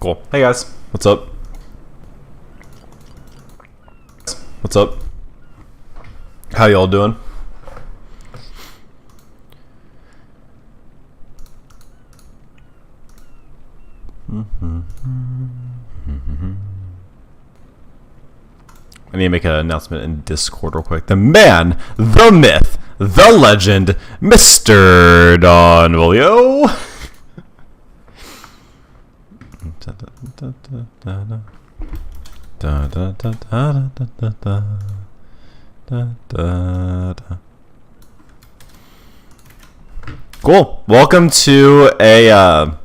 Cool. Hey guys, what's up? What's up? How y'all doing? I need to make an announcement in Discord real quick. The man, the myth, the legend, Mr. Don Willio. Cool. Welcome to a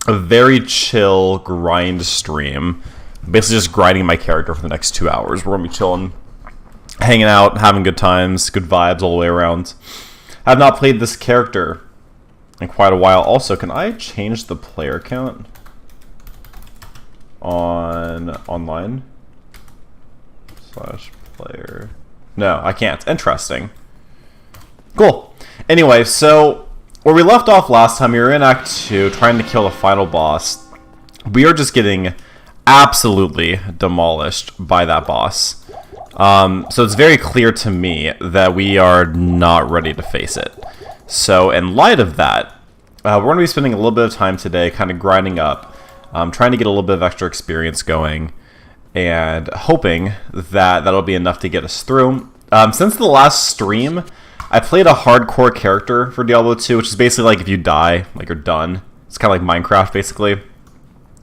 very chill grind stream. Basically just grinding my character for the next 2 hours. We're gonna be chilling, hanging out, having good times, good vibes all the way around. I have not played this character in quite a while. Also, can I change the player count on online? /player. No, I can't. Interesting. Cool. Anyway, so where we left off last time, we were in Act 2 trying to kill the final boss. We are just getting absolutely demolished by that boss. So it's very clear to me that we are not ready to face it. So in light of that, we're going to be spending a little bit of time today kind of grinding up, trying to get a little bit of extra experience going, and hoping that that'll be enough to get us through. Since the last stream, I played a hardcore character for Diablo 2, which is basically like if you die, like you're done. It's kind of like Minecraft, basically.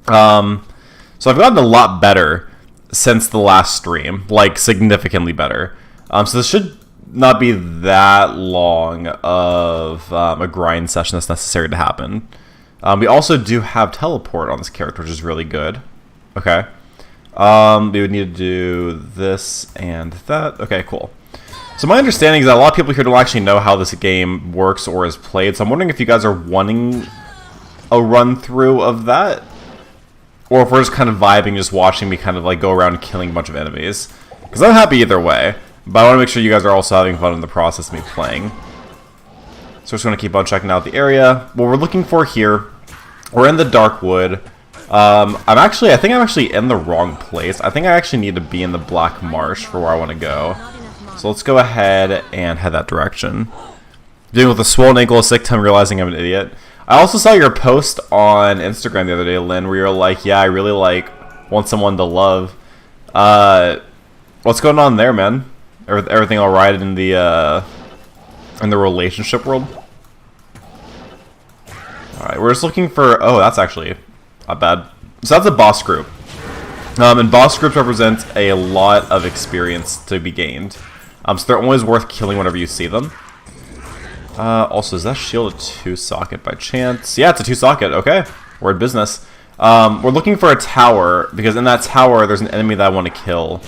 So I've gotten a lot better since the last stream, like significantly better. So this should not be that long of a grind session that's necessary to happen. We also do have teleport on this character, which is really good. Okay. We would need to do this and that. Okay, cool. So my understanding is that a lot of people here don't actually know how this game works or is played. So I'm wondering if you guys are wanting a run through of that, or if we're just kind of vibing, just watching me kind of like go around killing a bunch of enemies. Because I'm happy either way, but I want to make sure you guys are also having fun in the process of me playing. So we're just going to keep on checking out the area. What we're looking for here, we're in the Dark Wood. I think I'm actually in the wrong place. I think I actually need to be in the Black Marsh for where I want to go. So let's go ahead and head that direction. Dealing with a swollen ankle, a sick tongue, realizing I'm an idiot. I also saw your post on Instagram the other day, Lynn, where you're like, yeah, I really want someone to love. What's going on there, man? Everything all right in the relationship world? All right, we're just looking for. Oh, that's actually not bad. So that's a boss group, and boss groups represent a lot of experience to be gained. So they're always worth killing whenever you see them. Also, is that shield a 2-socket by chance? Yeah, it's a 2-socket. Okay, we're in business. We're looking for a tower, because in that tower, there's an enemy that I want to kill.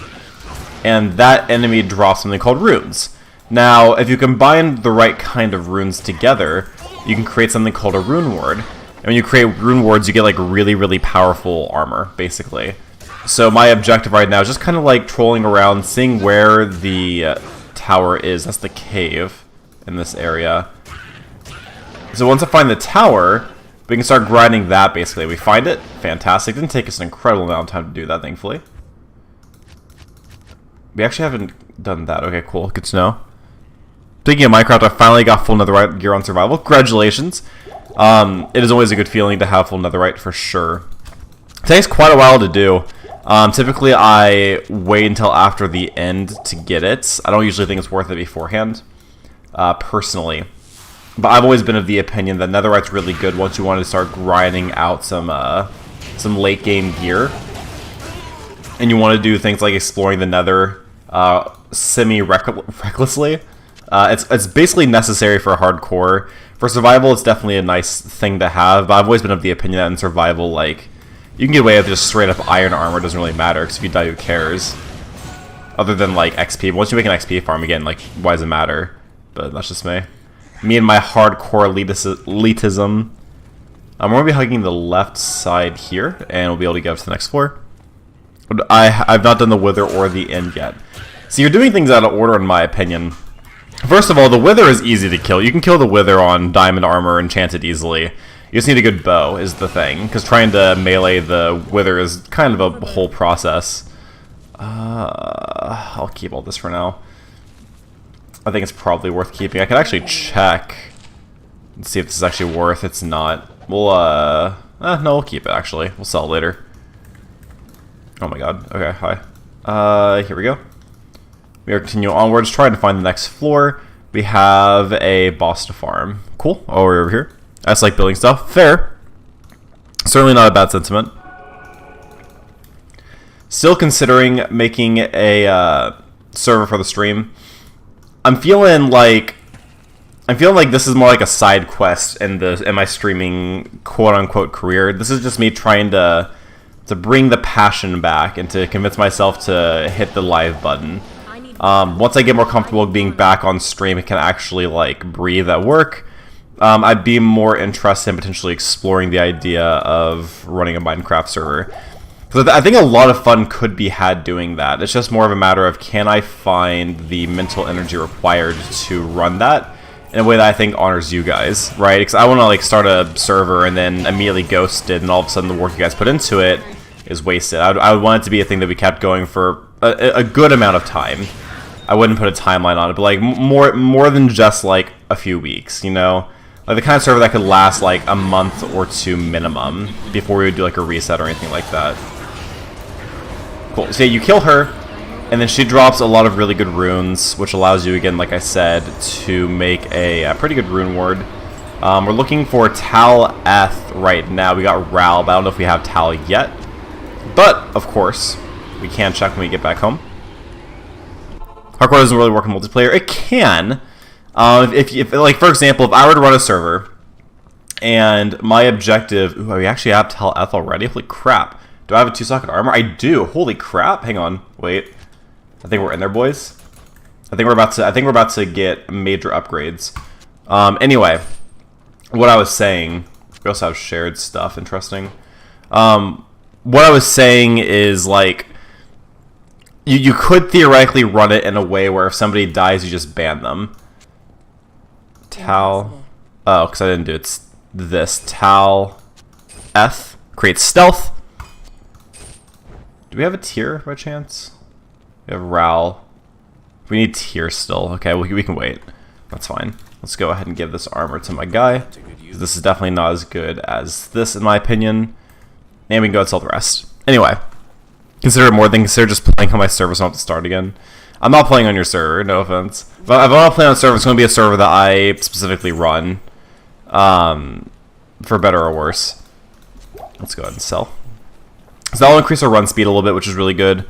And that enemy drops something called runes. Now, if you combine the right kind of runes together, you can create something called a rune ward. And when you create rune wards, you get like really, really powerful armor, basically. So my objective right now is just kind of like trolling around, seeing where the tower is. That's the cave in this area. So once I find the tower, we can start grinding that, basically. We find it. Fantastic. Didn't take us an incredible amount of time to do that, thankfully. We actually haven't done that. Okay, cool. Good to know. Speaking of Minecraft, I finally got full netherite gear on survival. Congratulations. It is always a good feeling to have full netherite, for sure. It takes quite a while to do. Typically, I wait until after the end to get it. I don't usually think it's worth it beforehand, personally. But I've always been of the opinion that netherite's really good once you want to start grinding out some late game gear. And you want to do things like exploring the nether semi-recklessly. It's basically necessary for hardcore. For survival, it's definitely a nice thing to have, but I've always been of the opinion that in survival, like, you can get away with just straight up iron armor. It doesn't really matter, because if you die, who cares? Other than, like, XP. Once you make an XP farm, again, like, why does it matter? But that's just me. Me and my hardcore elitism. I'm going to be hugging the left side here, and we'll be able to get up to the next floor. I've not done the wither or the end yet. So you're doing things out of order, in my opinion. First of all, the wither is easy to kill. You can kill the wither on diamond armor, enchant it easily. You just need a good bow is the thing, because trying to melee the Wither is kind of a whole process. I'll keep all this for now. I think it's probably worth keeping. I could actually check and see if this is actually worth. It's not. We'll, no, we'll keep it, actually. We'll sell it later. Oh my god. Okay, hi. Here we go. We are continuing onwards, trying to find the next floor. We have a boss to farm. Cool. Oh, we're over here. I just like building stuff. Fair. Certainly not a bad sentiment. Still considering making a server for the stream. I'm feeling like this is more like a side quest in my streaming quote unquote career. This is just me trying to bring the passion back and to convince myself to hit the live button. Once I get more comfortable being back on stream, it can actually like breathe at work. I'd be more interested in potentially exploring the idea of running a Minecraft server. Because I think a lot of fun could be had doing that. It's just more of a matter of, can I find the mental energy required to run that in a way that I think honors you guys, right? Because I want to like start a server and then immediately ghost it, and all of a sudden the work you guys put into it is wasted. I would want it to be a thing that we kept going for a good amount of time. I wouldn't put a timeline on it, but like more than just like a few weeks, you know? Like the kind of server that could last like a month or two minimum before we would do like a reset or anything like that. Cool. So yeah, you kill her, and then she drops a lot of really good runes, which allows you, again, like I said, to make a pretty good rune ward. We're looking for Tal Eth right now. We got Ral, but I don't know if we have Tal yet. But, of course, we can check when we get back home. Hardcore doesn't really work in multiplayer. It can. If like, for example, if I were to run a server, and my objective... Ooh, we actually have Tal Eth already? Holy crap. Do I have a 2-socket armor? I do. Holy crap. Hang on. Wait. I think we're in there, boys. I think we're about to get major upgrades. Anyway, what I was saying, we also have shared stuff. Interesting. What I was saying is, like, you could theoretically run it in a way where if somebody dies, you just ban them. Tal. Oh, because I didn't do it. It's this. Tal Eth creates stealth. Do we have a tier by chance? We have Ral. We need tier still. Okay, we can wait. That's fine. Let's go ahead and give this armor to my guy. This is definitely not as good as this, in my opinion. And we can go and sell the rest. Anyway, consider it more than consider just playing on my server so I don't have to start again. I'm not playing on your server, no offense. If I want to play on a server, it's going to be a server that I specifically run. For better or worse. Let's go ahead and sell. So that'll increase our run speed a little bit, which is really good.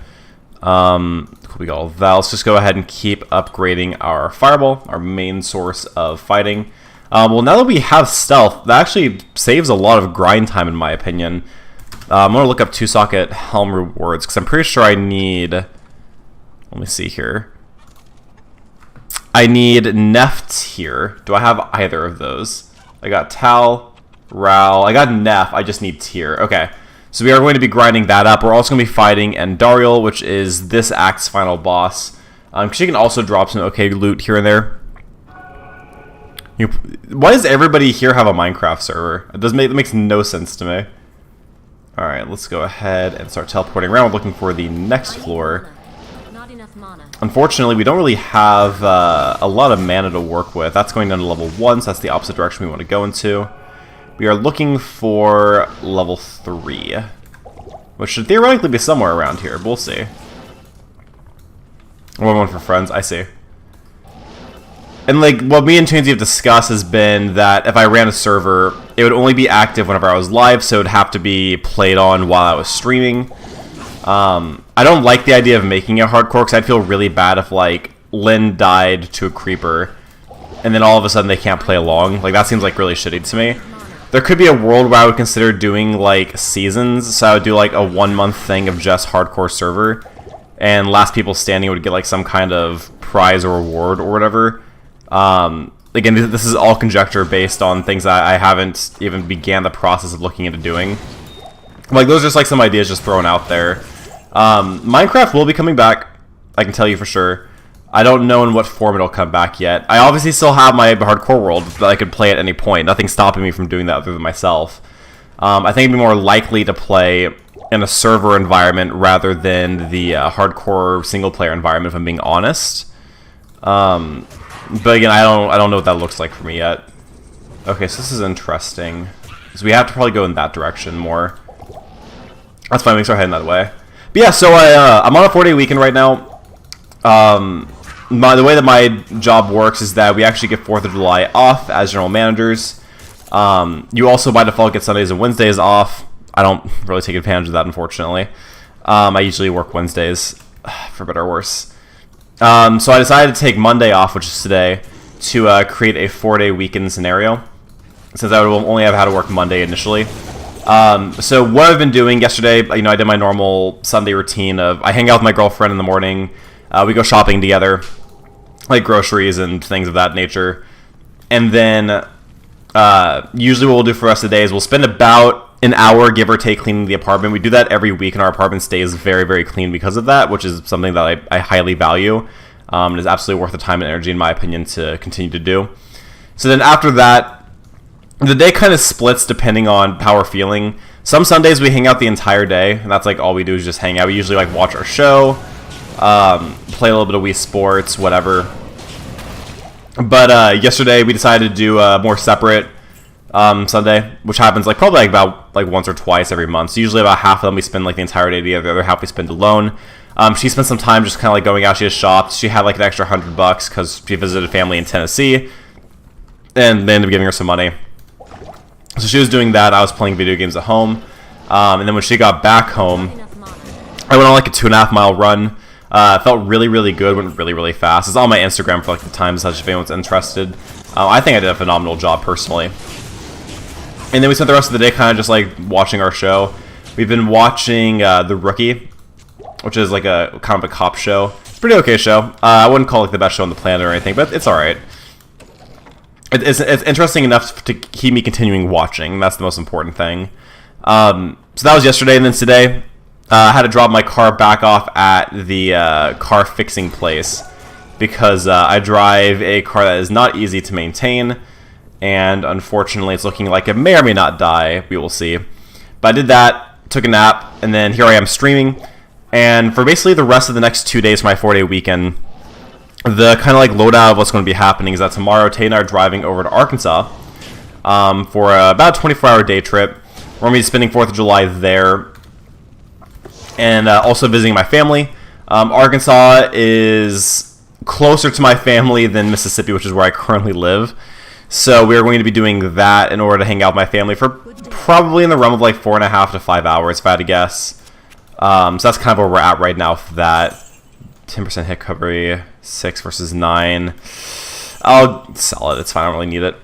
We got all that. Let's just go ahead and keep upgrading our fireball, our main source of fighting. Well, now that we have stealth, that actually saves a lot of grind time, in my opinion. I'm going to look up 2-socket helm rewards, because I'm pretty sure I need... Let me see here. I need Neft here. Do I have either of those? I got Tal, Ral. I got Nef. I just need Tier. Okay. So we are going to be grinding that up. We're also going to be fighting Endariel, which is this act's final boss. She can also drop some okay loot here and there. Why does everybody here have a Minecraft server? It makes no sense to me. Alright, let's go ahead and start teleporting around. We're looking for the next floor. Unfortunately, we don't really have a lot of mana to work with. That's going down to level 1, so that's the opposite direction we want to go into. We are looking for level 3, which should theoretically be somewhere around here, but we'll see. One for friends, I see. And like, what me and Chainsy have discussed has been that if I ran a server, it would only be active whenever I was live, so it would have to be played on while I was streaming. I don't like the idea of making it hardcore, because I'd feel really bad if, like, Lynn died to a creeper, and then all of a sudden they can't play along. Like, that seems like really shitty to me. There could be a world where I would consider doing, like, seasons, so I would do, like, a 1-month thing of just hardcore server, and last people standing would get, like, some kind of prize or reward or whatever. Again, this is all conjecture based on things that I haven't even began the process of looking into doing. Like, those are just, like, some ideas just thrown out there. Minecraft will be coming back, I can tell you for sure. I don't know in what form it'll come back yet. I obviously still have my hardcore world that I could play at any point. Nothing's stopping me from doing that other than myself. I think it'd be more likely to play in a server environment rather than the hardcore single-player environment, if I'm being honest. But again, I don't know what that looks like for me yet. Okay, so this is interesting. So we have to probably go in that direction more. That's fine, we can start heading that way. But yeah, so I'm on a 4-day weekend right now. The way that my job works is that we actually get 4th of July off as general managers. You also by default get Sundays and Wednesdays off. I don't really take advantage of that, unfortunately. I usually work Wednesdays, for better or worse. So I decided to take Monday off, which is today, to create a 4-day weekend scenario, since I would only have had to work Monday initially. So what I've been doing yesterday, I did my normal Sunday routine of I hang out with my girlfriend in the morning. We go shopping together, like groceries and things of that nature. And then usually what we'll do for the rest of the day is we'll spend about an hour, give or take, cleaning the apartment. We do that every week, and our apartment stays very, very clean because of that, which is something that I highly value. It is absolutely worth the time and energy, in my opinion, to continue to do. So then after that, the day kind of splits depending on how we're feeling. Some Sundays we hang out the entire day, and that's like all we do is just hang out. We usually like watch our show, play a little bit of Wii Sports, whatever. But yesterday we decided to do a more separate Sunday, which happens like probably about once or twice every month. So usually about half of them we spend like the entire day together, the other half we spend alone. She spent some time just kind of like going out. She just shopped. She had like an extra $100 because she visited family in Tennessee, and they ended up giving her some money. So she was doing that. I was playing video games at home, and then when she got back home, I went on like a 2.5-mile run. It felt really, really good. Went really, really fast. It's on my Instagram for like the time, such if anyone's interested. I think I did a phenomenal job personally. And then we spent the rest of the day kind of just like watching our show. We've been watching The Rookie, which is like a kind of a cop show. It's a pretty okay show. I wouldn't call it the best show on the planet or anything, but it's alright. It's interesting enough to keep me continuing watching. That's the most important thing. So that was yesterday, and then today I had to drop my car back off at the car fixing place because I drive a car that is not easy to maintain, and unfortunately it's looking like it may or may not die. We will see. But I did that, took a nap, and then here I am streaming. And for basically the rest of the next 2 days of my 4-day weekend, the kind of like loadout of what's going to be happening is that tomorrow Tate and I are driving over to Arkansas for about a 24-hour day trip. We're going to be spending 4th of July there and also visiting my family. Arkansas is closer to my family than Mississippi, which is where I currently live. So we're going to be doing that in order to hang out with my family for probably in the realm of like 4.5 to 5 hours, if I had to guess. So that's kind of where we're at right now for that. 10% hit recovery, 6 versus 9. I'll sell it. It's fine. I don't really need it.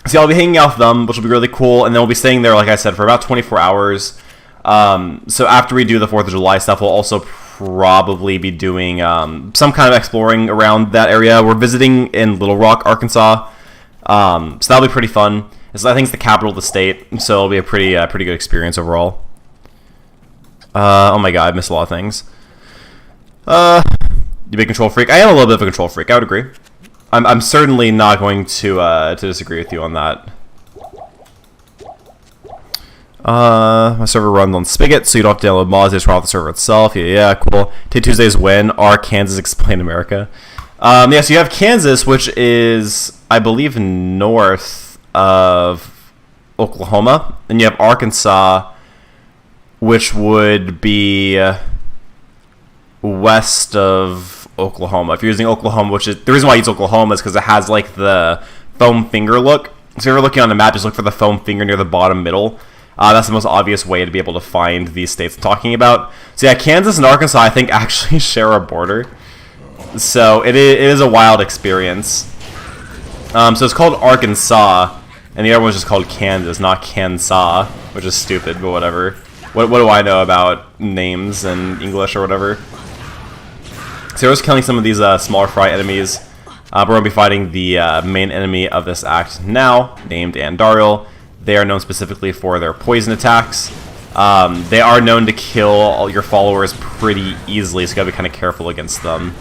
So I'll be hanging out with them, which will be really cool. And then we'll be staying there, like I said, for about 24 hours. So after we do the 4th of July stuff, we'll also probably be doing some kind of exploring around that area. We're visiting in Little Rock, Arkansas. So that'll be pretty fun. I think it's the capital of the state, so it'll be a pretty good experience overall. Oh my god, I missed a lot of things. You big control freak? I am a little bit of a control freak, I would agree. I'm certainly not going to disagree with you on that. My server runs on Spigot, so you don't have to download mods, they just run off the server itself. Yeah, cool. Take Tuesdays when are Kansas explain America? Yeah, so you have Kansas, which is, I believe, north of Oklahoma. And you have Arkansas, which would be west of Oklahoma. If you're using Oklahoma, which is the reason why I use Oklahoma is because it has like the foam finger look. So if you're looking on the map, just look for the foam finger near the bottom middle. That's the most obvious way to be able to find these states I'm talking about. So yeah, Kansas and Arkansas, I think, actually share a border. So it is a wild experience. So it's called Arkansas, and the other one's just called Kansas, not Kansas, which is stupid, but whatever. What do I know about names and English or whatever? So we're just killing some of these smaller fry enemies. We're going to be fighting the main enemy of this act now, named Andariel. They are known specifically for their poison attacks. They are known to kill all your followers pretty easily, so you gotta be kind of careful against them.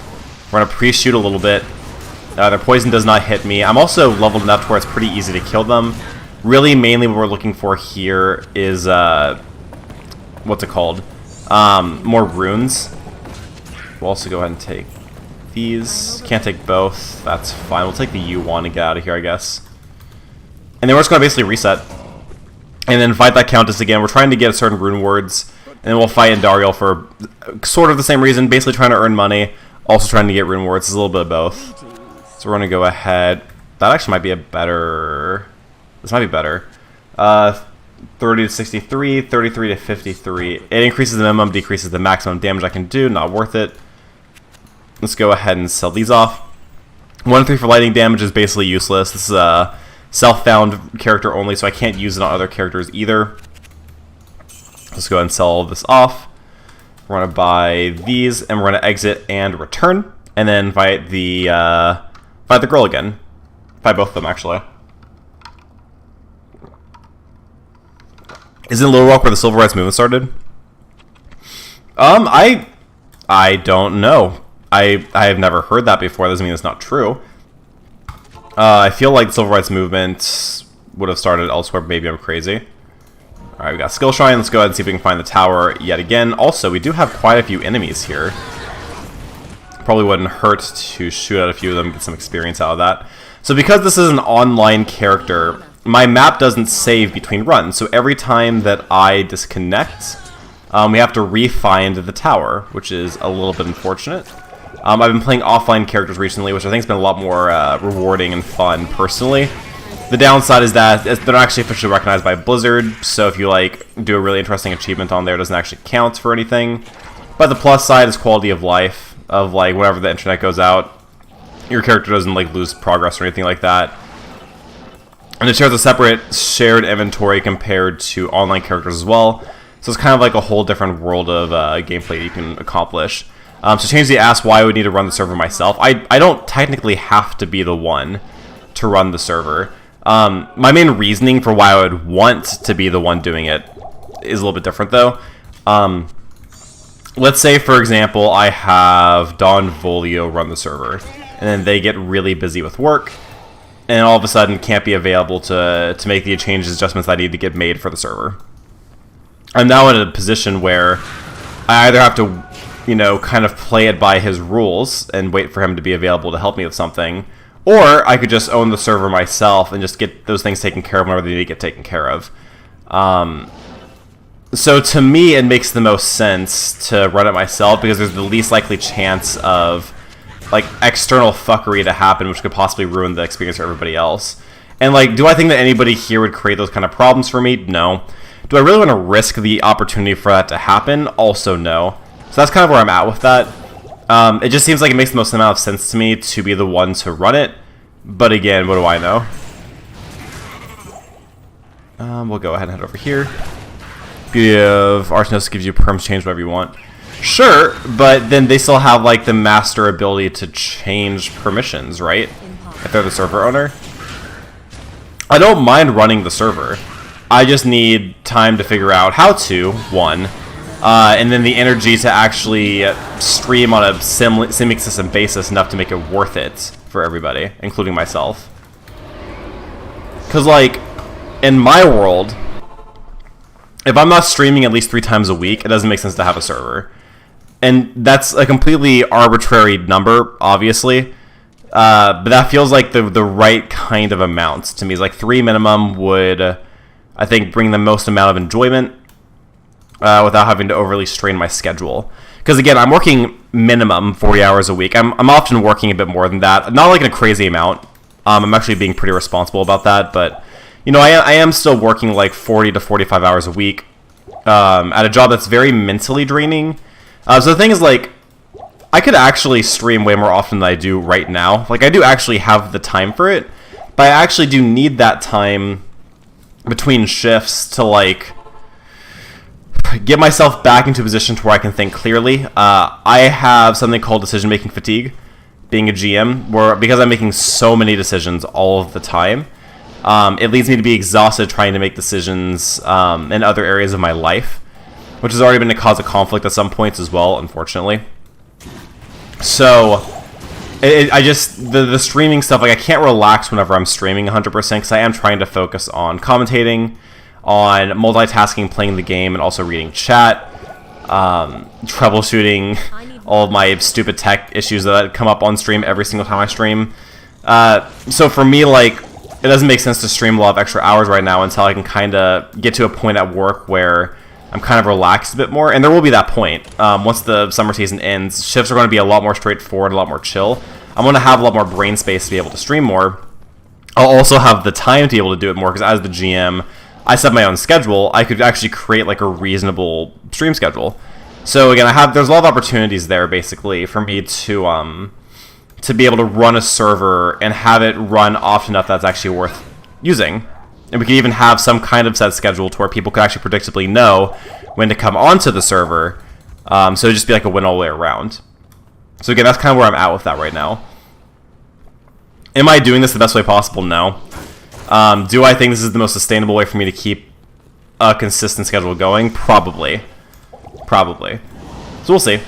We're gonna pre-shoot a little bit. Their poison does not hit me. I'm also leveled enough to where it's pretty easy to kill them. Really, mainly what we're looking for here is, what's it called? More runes. We'll also go ahead and take these. Can't take both. That's fine. We'll take the U1 and get out of here, I guess. And then we're just going to basically reset. And then fight that Countess again. We're trying to get certain rune words. And then we'll fight Indariel for sort of the same reason. Basically trying to earn money. Also trying to get rune words. It's a little bit of both. So we're going to go ahead. That actually might be a better... This might be better. 30 to 63, 33 to 53. It increases the minimum, decreases the maximum damage I can do. Not worth it. Let's go ahead and sell these off. 1 3 for lightning damage is basically useless. This is a self-found character only, so I can't use it on other characters either. Let's go ahead and sell all this off. We're going to buy these, and we're going to exit and return. And then fight the girl again. Fight both of them, actually. Isn't Little Rock where the Civil Rights Movement started? I don't know. I have never heard that before. That doesn't mean it's not true. I feel like the Civil Rights Movement would have started elsewhere, but maybe I'm crazy. Alright, we got Skill Shrine. Let's go ahead and see if we can find the tower yet again. Also, we do have quite a few enemies here. Probably wouldn't hurt to shoot at a few of them and get some experience out of that. So because this is an online character, my map doesn't save between runs. So every time that I disconnect, we have to re-find the tower, which is a little bit unfortunate. I've been playing offline characters recently, which I think has been a lot more rewarding and fun, personally. The downside is that they're not actually officially recognized by Blizzard, so if you like do a really interesting achievement on there, it doesn't actually count for anything. But the plus side is quality of life, of like whenever the internet goes out, your character doesn't like lose progress or anything like that. And it shares a separate shared inventory compared to online characters as well. So it's kind of like a whole different world of gameplay you can accomplish. So change the ask why I would need to run the server myself. I don't technically have to be the one to run the server. My main reasoning for why I would want to be the one doing it is a little bit different though. Let's say, for example, I have Don Volio run the server, and then they get really busy with work, and all of a sudden can't be available to make the changes, adjustments that need to get made for the server. I'm now in a position where I either have to, you know, kind of play it by his rules and wait for him to be available to help me with something, or I could just own the server myself and just get those things taken care of whenever they need to get taken care of. So to me, it makes the most sense to run it myself because there's the least likely chance of like external fuckery to happen, which could possibly ruin the experience for everybody else. And like, do I think that anybody here would create those kind of problems for me? No. Do I really want to risk the opportunity for that to happen? Also no. So that's kind of where I'm at with that. It just seems like it makes the most amount of sense to me to be the one to run it. But again, what do I know? We'll go ahead and head over here. Beauty of Archnos gives you perms change whatever you want. Sure, but then they still have like the master ability to change permissions, right? If they're the server owner. I don't mind running the server. I just need time to figure out how to, one, and then the energy to actually stream on a semi-consistent basis enough to make it worth it for everybody, including myself. Because, like, in my world, if I'm not streaming at least 3 times a week, it doesn't make sense to have a server. And that's a completely arbitrary number, obviously. But that feels like the right kind of amount to me. It's like 3 minimum would, I think, bring the most amount of enjoyment without having to overly strain my schedule. Because again, I'm working minimum 40 hours a week. I'm often working a bit more than that. Not like in a crazy amount. I'm actually being pretty responsible about that. But, you know, I am still working like 40 to 45 hours a week at a job that's very mentally draining. So the thing is, like, I could actually stream way more often than I do right now. Like, I do actually have the time for it. But I actually do need that time between shifts to, like, get myself back into a position to where I can think clearly. I have something called decision-making fatigue, being a GM, where because I'm making so many decisions all of the time, it leads me to be exhausted trying to make decisions in other areas of my life, which has already been a cause of conflict at some points as well, unfortunately. So, I just the streaming stuff, like I can't relax whenever I'm streaming 100% because I am trying to focus on commentating, on multitasking, playing the game, and also reading chat, troubleshooting all of my stupid tech issues that come up on stream every single time I stream. So for me, like, it doesn't make sense to stream a lot of extra hours right now until I can kind of get to a point at work where I'm kind of relaxed a bit more, and there will be that point. Once the summer season ends, shifts are going to be a lot more straightforward, a lot more chill. I'm going to have a lot more brain space to be able to stream more. I'll also have the time to be able to do it more, because as the GM, I set my own schedule. I could actually create like a reasonable stream schedule. So again, there's a lot of opportunities there, basically, for me to be able to run a server and have it run often enough that's actually worth using. And we can even have some kind of set schedule to where people could actually predictably know when to come onto the server. So it'd just be like a win all the way around. So again, that's kind of where I'm at with that right now. Am I doing this the best way possible? No. Do I think this is the most sustainable way for me to keep a consistent schedule going? Probably. Probably. So we'll see.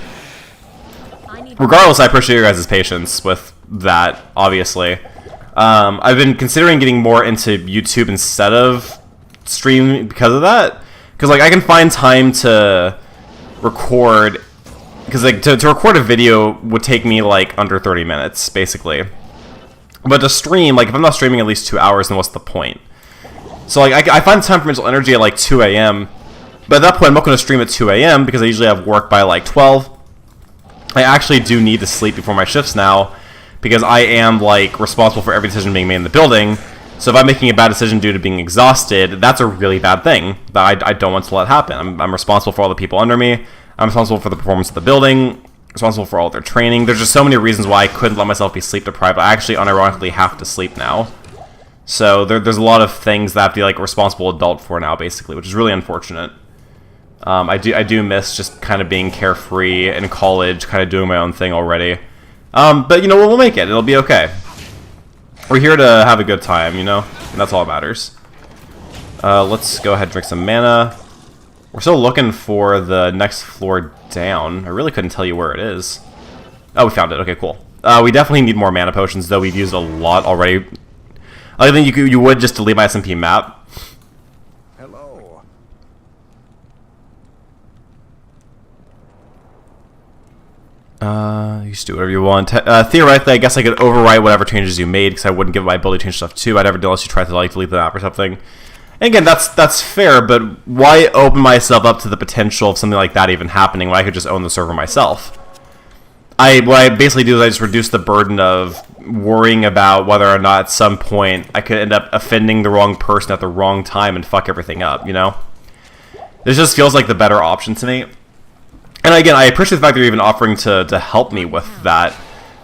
Regardless, I appreciate your guys' patience with that, obviously. I've been considering getting more into YouTube instead of stream because of that. Because, like, I can find time to record... Because, like, to record a video would take me, like, under 30 minutes, basically. But to stream, like, if I'm not streaming at least 2 hours, then what's the point? So, like, I find time for mental energy at, like, 2 a.m. But at that point, I'm not going to stream at 2 a.m. because I usually have work by, like, 12. I actually do need to sleep before my shifts now, because I am, like, responsible for every decision being made in the building. So if I'm making a bad decision due to being exhausted, that's a really bad thing that I don't want to let happen. I'm responsible for all the people under me. I'm responsible for the performance of the building, responsible for all their training. There's just so many reasons why I couldn't let myself be sleep deprived. I actually unironically have to sleep now. So there's a lot of things that I have to be, like, a responsible adult for now, basically, which is really unfortunate. I do miss just kind of being carefree in college, kind of doing my own thing already. But, you know, we'll make it. It'll be okay. We're here to have a good time, you know? And that's all that matters. Let's go ahead and drink some mana. We're still looking for the next floor down. I really couldn't tell you where it is. Oh, we found it. Okay, cool. We definitely need more mana potions, though. We've used a lot already. I think you would just delete my SMP map. You just do whatever you want. Theoretically, I guess I could overwrite whatever changes you made, because I wouldn't give my ability to change stuff too. I'd never do unless you try to, like, delete the map or something. And again, that's fair, but why open myself up to the potential of something like that even happening when I could just own the server myself? What I basically do is I just reduce the burden of worrying about whether or not at some point I could end up offending the wrong person at the wrong time and fuck everything up, you know? This just feels like the better option to me. And again, I appreciate the fact that you're even offering to help me with that.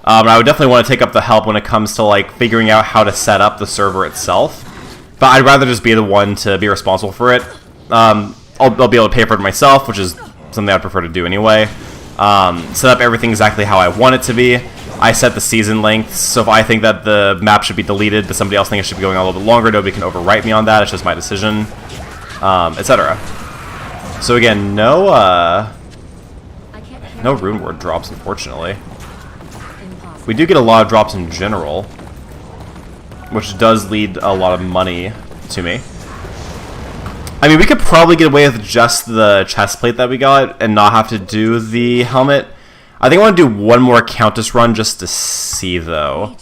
I would definitely want to take up the help when it comes to, like, figuring out how to set up the server itself. But I'd rather just be the one to be responsible for it. I'll be able to pay for it myself, which is something I'd prefer to do anyway. Set up everything exactly how I want it to be. I set the season lengths, so if I think that the map should be deleted, but somebody else thinks it should be going on a little bit longer, nobody can overwrite me on that. It's just my decision, etc. So again, no rune word drops, unfortunately. We do get a lot of drops in general, which does lead a lot of money to me. I mean, we could probably get away with just the chest plate that we got and not have to do the helmet. I think I want to do one more Countess run just to see, though.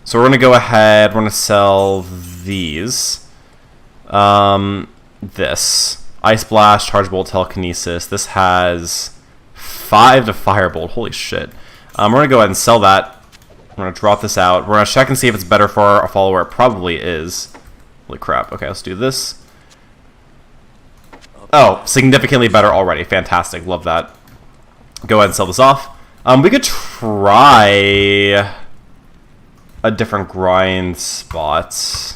So we're going to go ahead, we're going to sell these. This. Ice Blast, Charge Bolt, Telekinesis. This has 5 to Firebolt. Holy shit. We're going to go ahead and sell that. We're going to drop this out. We're going to check and see if it's better for our follower. It probably is. Holy crap. Okay, let's do this. Oh, significantly better already. Fantastic. Love that. Go ahead and sell this off. We could try a different grind spot.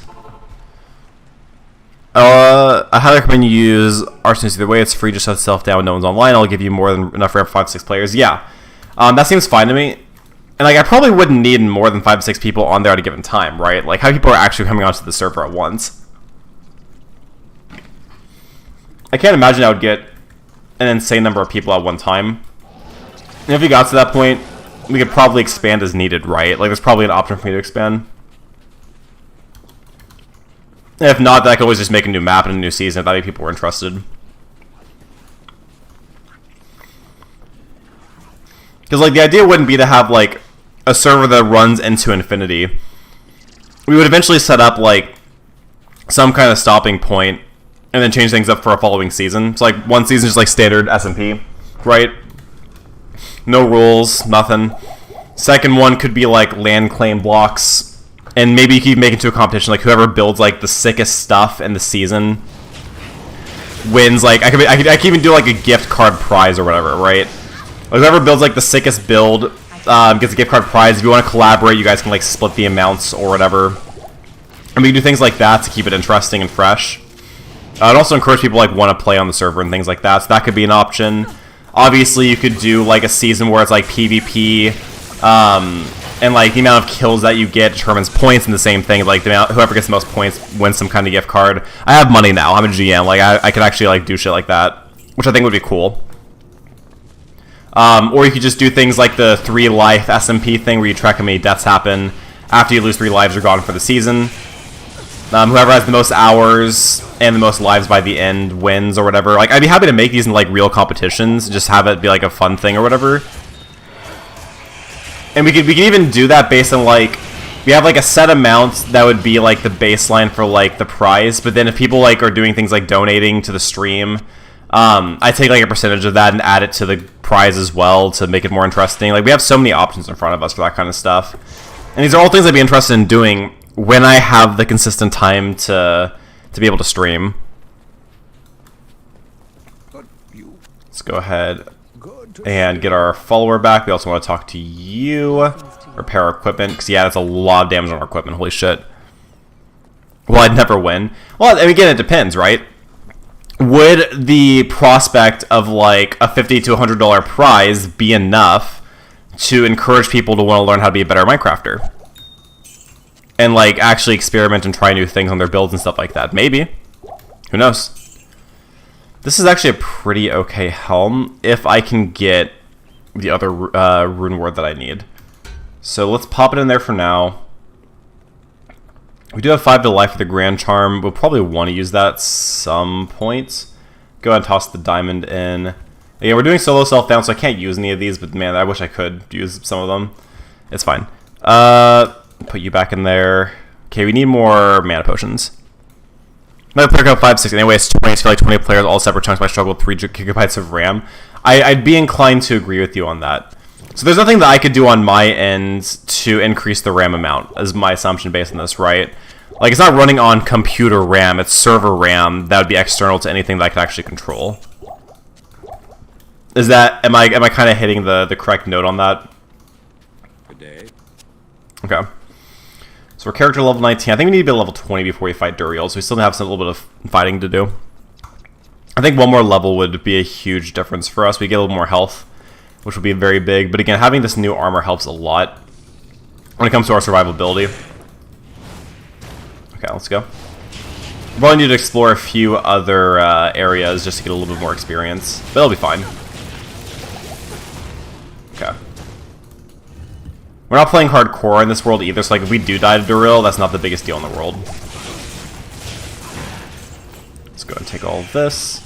I highly recommend you use Arsonist either way. It's free, just shut itself down when no one's online. I'll give you more than enough for 5 to 6 players. Yeah, that seems fine to me. And, like, I probably wouldn't need more than 5 to 6 people on there at a given time, right? Like, how many people are actually coming onto the server at once? I can't imagine I would get an insane number of people at one time. And if you got to that point, we could probably expand as needed, right? Like, there's probably an option for me to expand. If not, then I could always just make a new map and a new season if that way people were interested. Because, like, the idea wouldn't be to have, like, a server that runs into infinity. We would eventually set up, like, some kind of stopping point and then change things up for a following season. So, like, one season is, like, standard SMP, right? No rules, nothing. Second one could be, like, land claim blocks. And maybe you could make it into a competition. Like, whoever builds, like, the sickest stuff in the season wins. Like, I could even do, like, a gift card prize or whatever, right? Like, whoever builds, like, the sickest build gets a gift card prize. If you want to collaborate, you guys can, like, split the amounts or whatever. And we can do things like that to keep it interesting and fresh. I'd also encourage people, like, want to play on the server and things like that. So that could be an option. Obviously, you could do, like, a season where it's, like, PvP. And, like, the amount of kills that you get determines points, and the same thing. Like, the amount, whoever gets the most points wins some kind of gift card. I have money now. I'm a GM. Like, I could actually, like, do shit like that. Which I think would be cool. Or you could just do things like the 3 life SMP thing where you track how many deaths happen. After you lose 3 lives, you're gone for the season. Whoever has the most hours and the most lives by the end wins or whatever. Like, I'd be happy to make these in, like, real competitions. Just have it be, like, a fun thing or whatever. And we could even do that based on, like, we have, like, a set amount that would be, like, the baseline for, like, the prize. But then if people, like, are doing things like donating to the stream, I take, like, a percentage of that and add it to the prize as well to make it more interesting. Like, we have so many options in front of us for that kind of stuff. And these are all things I'd be interested in doing when I have the consistent time to be able to stream. Let's go ahead and get our follower back. We also want to talk to you. Repair our equipment, because, yeah, that's a lot of damage on our equipment. Holy shit. Well, I'd never win. Well, I mean, again, it depends, right? Would the prospect of, like, a $50 to $100 prize be enough to encourage people to want to learn how to be a better Minecrafter? And, like, actually experiment and try new things on their builds and stuff like that? Maybe. Who knows? This is actually a pretty okay helm if I can get the other rune word that I need. So let's pop it in there for now. We do have 5 to life for the Grand Charm. We'll probably want to use that at some point. Go ahead and toss the diamond in. Again, we're doing solo self-down, so I can't use any of these, but man, I wish I could use some of them. It's fine. Put you back in there. Okay, we need more mana potions. My player count 5, 6. Anyway, it's 20, so like 20 players, all separate chunks. I struggle with 3 gigabytes of RAM. I'd be inclined to agree with you on that. So there's nothing that I could do on my end to increase the RAM amount, is my assumption based on this, right? Like, it's not running on computer RAM, it's server RAM that would be external to anything that I could actually control. Is that, am I kind of hitting the correct note on that? Good day. Okay. So we're character level 19. I think we need to be level 20 before we fight Duriel, so we still have a little bit of fighting to do. I think one more level would be a huge difference for us. We get a little more health, which would be very big. But again, having this new armor helps a lot when it comes to our survivability. Okay, let's go. We probably need to explore a few other areas just to get a little bit more experience. But it'll be fine. Okay. We're not playing hardcore in this world either, so like if we do die to Duriel, that's not the biggest deal in the world. Let's go ahead and take all of this.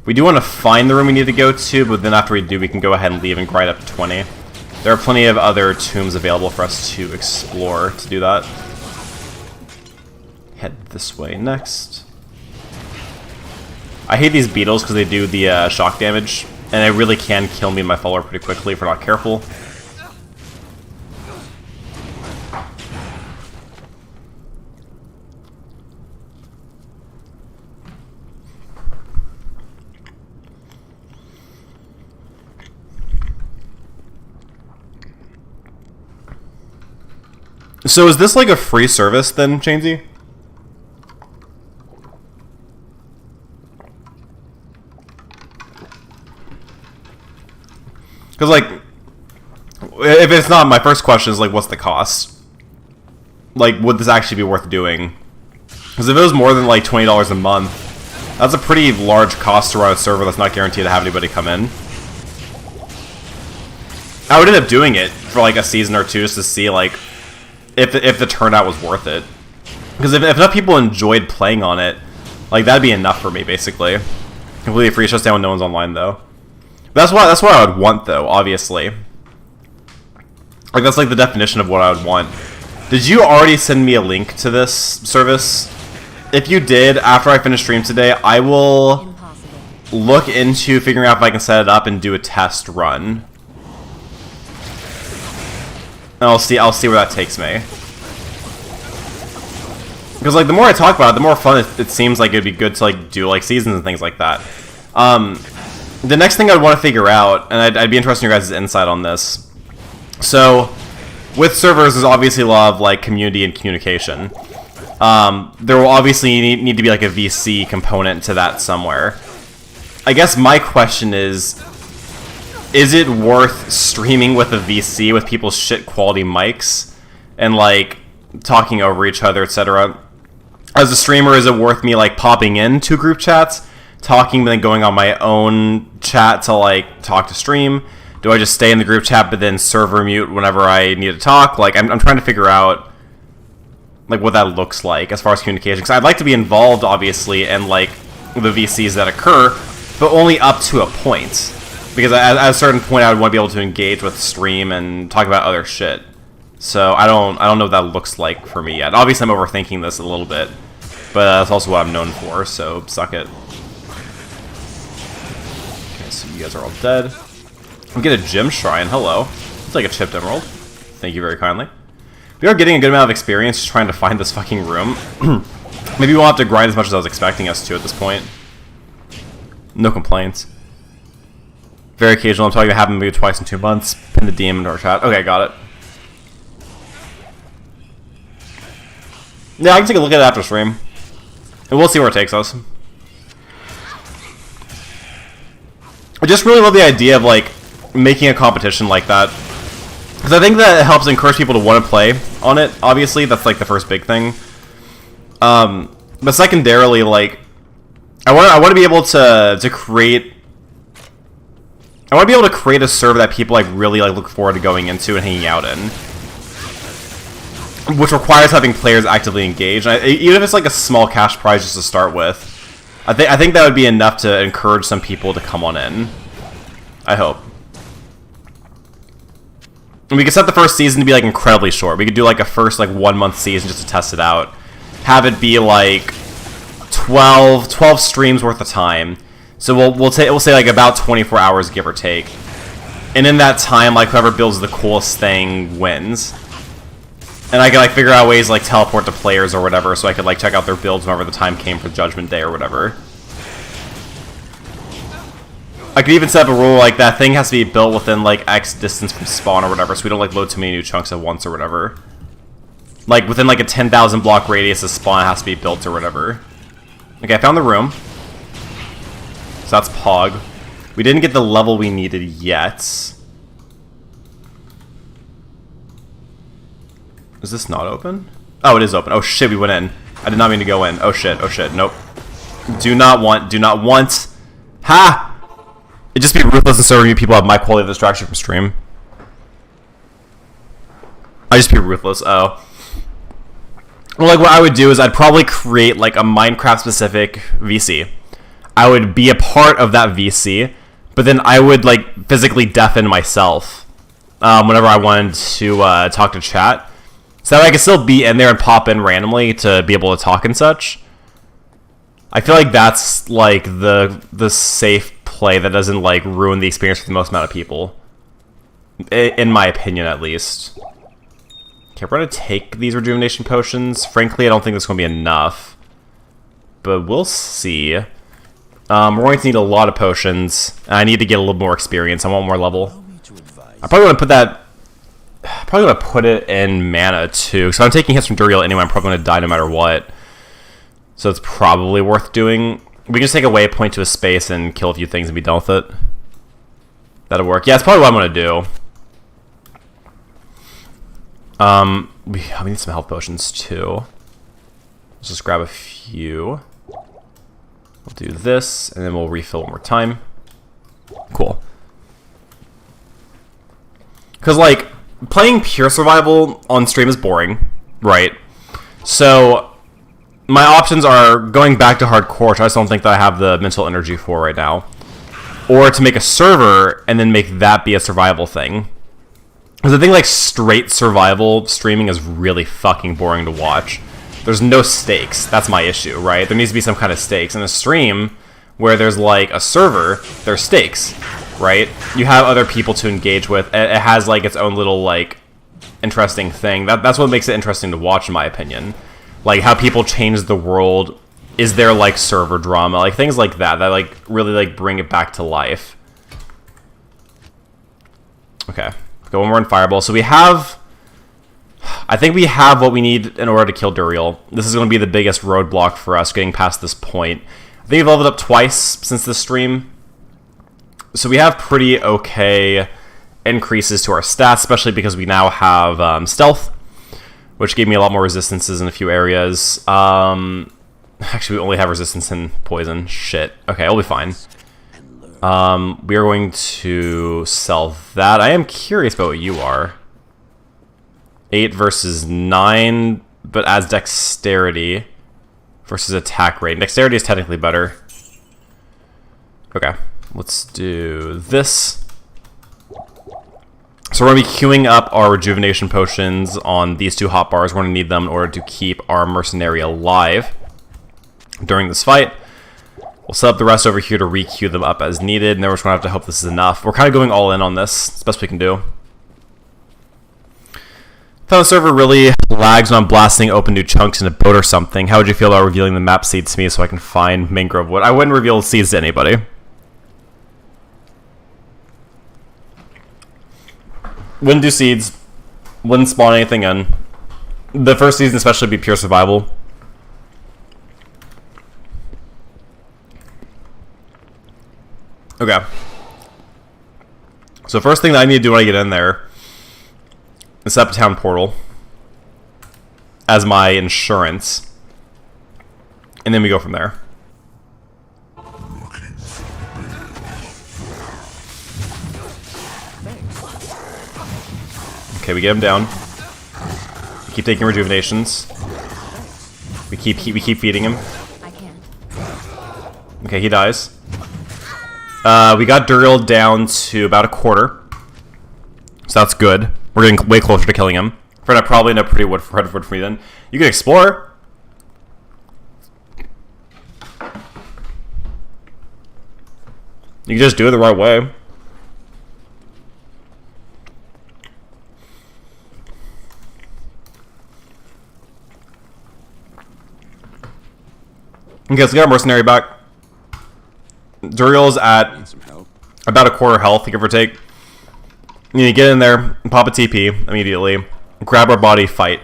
We do want to find the room we need to go to, but then after we do, we can go ahead and leave and grind up to 20. There are plenty of other tombs available for us to explore to do that. Head this way next. I hate these beetles because they do the shock damage, and they really can kill me and my follower pretty quickly if we're not careful. So is this like a free service then, Chainsy? Because like, if it's not, my first question is like, what's the cost? Like, would this actually be worth doing? Because if it was more than like $20 a month, that's a pretty large cost to run a server that's not guaranteed to have anybody come in. I would end up doing it for like a season or two just to see like if the turnout was worth it. Because if enough people enjoyed playing on it, like that'd be enough for me basically. Completely free, shuts down when no one's online though. That's what I would want though, obviously. Like that's like the definition of what I would want. Did you already send me a link to this service? If you did, after I finish stream today, I will look into figuring out if I can set it up and do a test run. And I'll see where that takes me. Because like the more I talk about it, the more fun it seems like it'd be good to like do like seasons and things like that. The next thing I'd want to figure out, and I'd be interested in your guys' insight on this. So, with servers, there's obviously a lot of like community and communication. There will obviously need to be like a VC component to that somewhere. I guess my question is it worth streaming with a VC with people's shit quality mics and like talking over each other, etc.? As a streamer, is it worth me like popping into group chats, talking, but then going on my own chat to like talk to stream? Do I just stay in the group chat but then server mute whenever I need to talk? Like, I'm trying to figure out like what that looks like as far as communication. Because I'd like to be involved, obviously, in like the VCs that occur, but only up to a point. Because at a certain point, I would want to be able to engage with stream and talk about other shit. So I don't know what that looks like for me yet. Obviously, I'm overthinking this a little bit, but that's also what I'm known for. So suck it. Okay, so you guys are all dead. We get a gem shrine. Hello. It's like a chipped emerald. Thank you very kindly. We are getting a good amount of experience just trying to find this fucking room. Maybe we won't have to grind as much as I was expecting us to at this point. No complaints. Very occasional. I'm talking about happened maybe twice in 2 months. Pin the DM into our chat. Okay, got it. Yeah, I can take a look at it after stream. And we'll see where it takes us. I just really love the idea of like making a competition like that, because I think that it helps encourage people to want to play on it. Obviously, that's like the first big thing. But secondarily, like I want to be able to create. I want to be able to create a server that people like really like look forward to going into and hanging out in, which requires having players actively engaged. Even if it's like a small cash prize just to start with, I think that would be enough to encourage some people to come on in. I hope. And we could set the first season to be like incredibly short. We could do like a first like 1 month season just to test it out. Have it be like 12 streams worth of time. So we'll say like about 24 hours give or take. And in that time, like whoever builds the coolest thing wins. And I could like figure out ways to, like teleport to players or whatever, so I could like check out their builds whenever the time came for Judgment Day or whatever. I could even set up a rule like that thing has to be built within like X distance from spawn or whatever, so we don't like load too many new chunks at once or whatever. Like within like a 10,000 block radius of spawn, it has to be built or whatever. Okay, I found the room. So that's Pog. We didn't get the level we needed yet. Is this not open? Oh, it is open. Oh shit, we went in. I did not mean to go in. Oh shit, nope. Do not want. Ha! It'd just be ruthless and serving you people have my quality of distraction from stream. I'd just be ruthless, oh. Well, like what I would do is I'd probably create like a Minecraft specific VC. I would be a part of that VC, but then I would like physically deafen myself whenever I wanted to talk to chat. So that I could still be in there and pop in randomly to be able to talk and such. I feel like that's like the safe play that doesn't like ruin the experience for the most amount of people. In my opinion, at least. Okay, we're going to take these rejuvenation potions. Frankly, I don't think that's going to be enough. But we'll see. We're going to need a lot of potions. And I need to get a little more experience. I want more level. I probably want to put that... Probably going to put it in mana, too. Because if I'm taking hits from Duriel anyway, I'm probably going to die no matter what. So it's probably worth doing. We can just take a waypoint to a space and kill a few things and be done with it. That'll work. Yeah, that's probably what I'm going to do. We need some health potions, too. Let's just grab a few. We'll do this, and then we'll refill one more time. Cool. Because, like, playing pure survival on stream is boring, right? So, my options are going back to hardcore, which I just don't think that I have the mental energy for right now. Or to make a server and then make that be a survival thing. Because I think, like, straight survival streaming is really fucking boring to watch. There's no stakes. That's my issue, right? There needs to be some kind of stakes. In a stream where there's, like, a server, there's stakes, right? You have other people to engage with. It has, like, its own little, like, interesting thing. That's what makes it interesting to watch, in my opinion. Like, how people change the world. Is there, like, server drama? Like, things like that like, really, like, bring it back to life. Okay. Go one more in Fireball. So we have... I think we have what we need in order to kill Duriel. This is going to be the biggest roadblock for us getting past this point. I think we've leveled up twice since this stream. So we have pretty okay increases to our stats, especially because we now have stealth, which gave me a lot more resistances in a few areas. Actually, we only have resistance in poison. Shit. Okay, I'll be fine. We are going to sell that. I am curious about what you are. 8 versus 9, but adds dexterity versus attack rate. Dexterity is technically better. Okay, let's do this. So we're going to be queuing up our rejuvenation potions on these 2 hotbars. We're going to need them in order to keep our mercenary alive during this fight. We'll set up the rest over here to re-queue them up as needed, and then we're just going to have to hope this is enough. We're kind of going all in on this. It's the best we can do. The server really lags when I'm blasting open new chunks in a boat or something. How would you feel about revealing the map seeds to me so I can find mangrove wood? I wouldn't reveal seeds to anybody. Wouldn't do seeds. Wouldn't spawn anything in. The first season especially be pure survival. Okay. So first thing that I need to do when I get in there is set up a town portal as my insurance, and then we go from there. Okay, we get him down. We keep taking rejuvenations. We keep feeding him. Okay, he dies. We got Duriel down to about a quarter, so that's good. We're getting way closer to killing him. Fred, I probably end up pretty wood for me then. You can explore. You can just do it the right way. Okay, so we got our mercenary back. Duriel's at about a quarter health, give or take. You need to get in there, pop a TP immediately, grab our body, fight.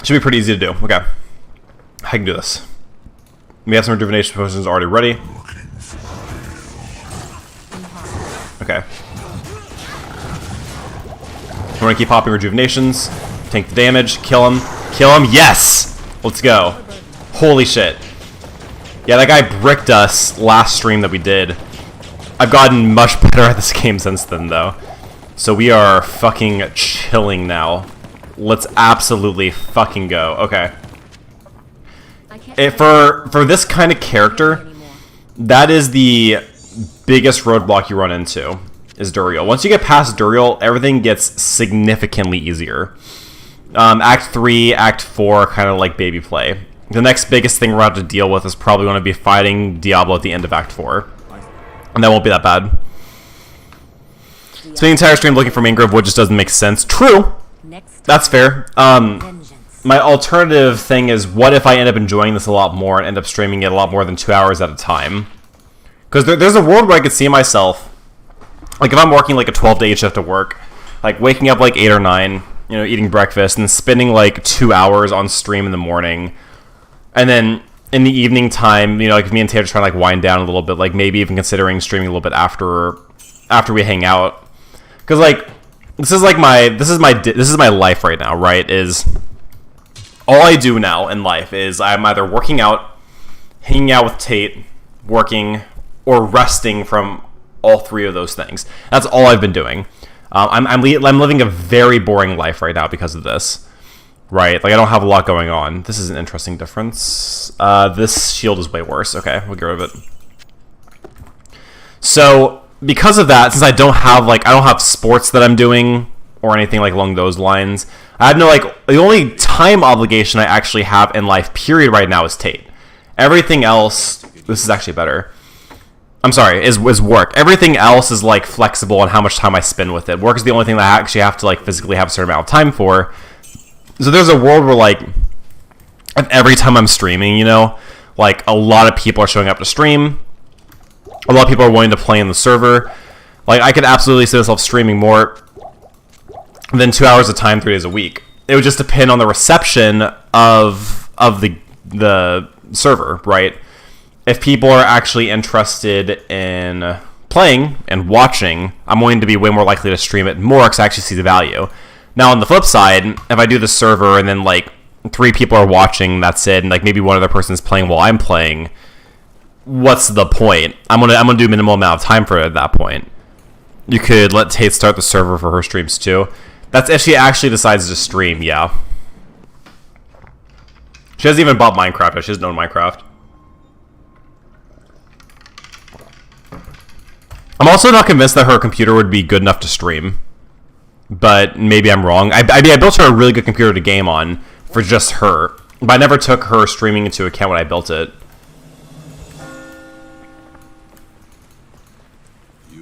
Should be pretty easy to do. Okay. I can do this. We have some rejuvenation potions already ready. Okay. We're going to keep popping rejuvenations. Tank the damage. Kill him. Kill him. Yes! Let's go. Holy shit. Yeah, that guy bricked us last stream that we did. I've gotten much better at this game since then, though. So we are fucking chilling now. Let's absolutely fucking go. Okay. For this kind of character, that is the biggest roadblock you run into, is Duriel. Once you get past Duriel, everything gets significantly easier. Act 3, Act 4, kind of like baby play. The next biggest thing we're going to have to deal with is probably going to be fighting Diablo at the end of Act 4. And that won't be that bad. So the entire stream looking for mangrove wood just doesn't make sense. True! That's fair. My alternative thing is, what if I end up enjoying this a lot more and end up streaming it a lot more than 2 hours at a time? Because there's a world where I could see myself, like if I'm working like a 12 to 8 shift at work, like waking up like 8 or 9, you know, eating breakfast, and spending like 2 hours on stream in the morning. And then in the evening time, you know, like me and Taylor trying to like wind down a little bit, like maybe even considering streaming a little bit after we hang out. Because like this is my life right now, right? Is all I do now in life is I'm either working out, hanging out with Tate, working, or resting from all three of those things. That's all I've been doing. I'm living a very boring life right now because of this. Right, like I don't have a lot going on. This is an interesting difference. This shield is way worse. Okay, we'll get rid of it. So because of that, since I don't have sports that I'm doing or anything like along those lines, I have no the only time obligation I actually have in life period right now is Tate. Everything else, this is actually better. I'm sorry, is work. Everything else is like flexible on how much time I spend with it. Work is the only thing that I actually have to like physically have a certain amount of time for. So there's a world where like every time I'm streaming, you know, like a lot of people are showing up to stream. A lot of people are wanting to play in the server. Like I could absolutely see myself streaming more than 2 hours of time, 3 days a week. It would just depend on the reception of the server, right? If people are actually interested in playing and watching, I'm going to be way more likely to stream it more because I actually see the value. Now, on the flip side, if I do the server and then, like, 3 people are watching, that's it, and, like, maybe one other person is playing while I'm playing, what's the point? I'm gonna do minimal amount of time for it at that point. You could let Tate start the server for her streams, too. That's if she actually decides to stream, yeah. She hasn't even bought Minecraft yet. She doesn't own Minecraft. I'm also not convinced that her computer would be good enough to stream. But maybe I'm wrong. I built her a really good computer to game on for just her. But I never took her streaming into account when I built it.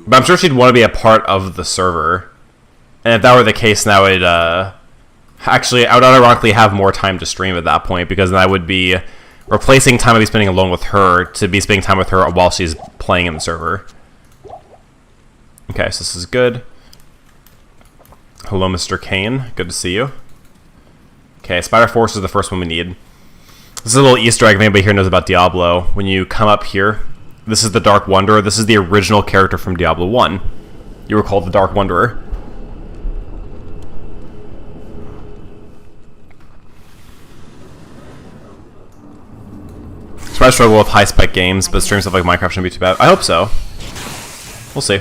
But I'm sure she'd want to be a part of the server. And if that were the case, then I would actually, I would unironically have more time to stream at that point, because then I would be replacing time I'd be spending alone with her to be spending time with her while she's playing in the server. Okay, so this is good. Hello, Mr. Kane. Good to see you. Okay, Spider Force is the first one we need. This is a little Easter egg if anybody here knows about Diablo. When you come up here, this is the Dark Wanderer. This is the original character from Diablo 1. You were called the Dark Wanderer. So I struggle with high spec games, but stream stuff like Minecraft shouldn't be too bad. I hope so. We'll see.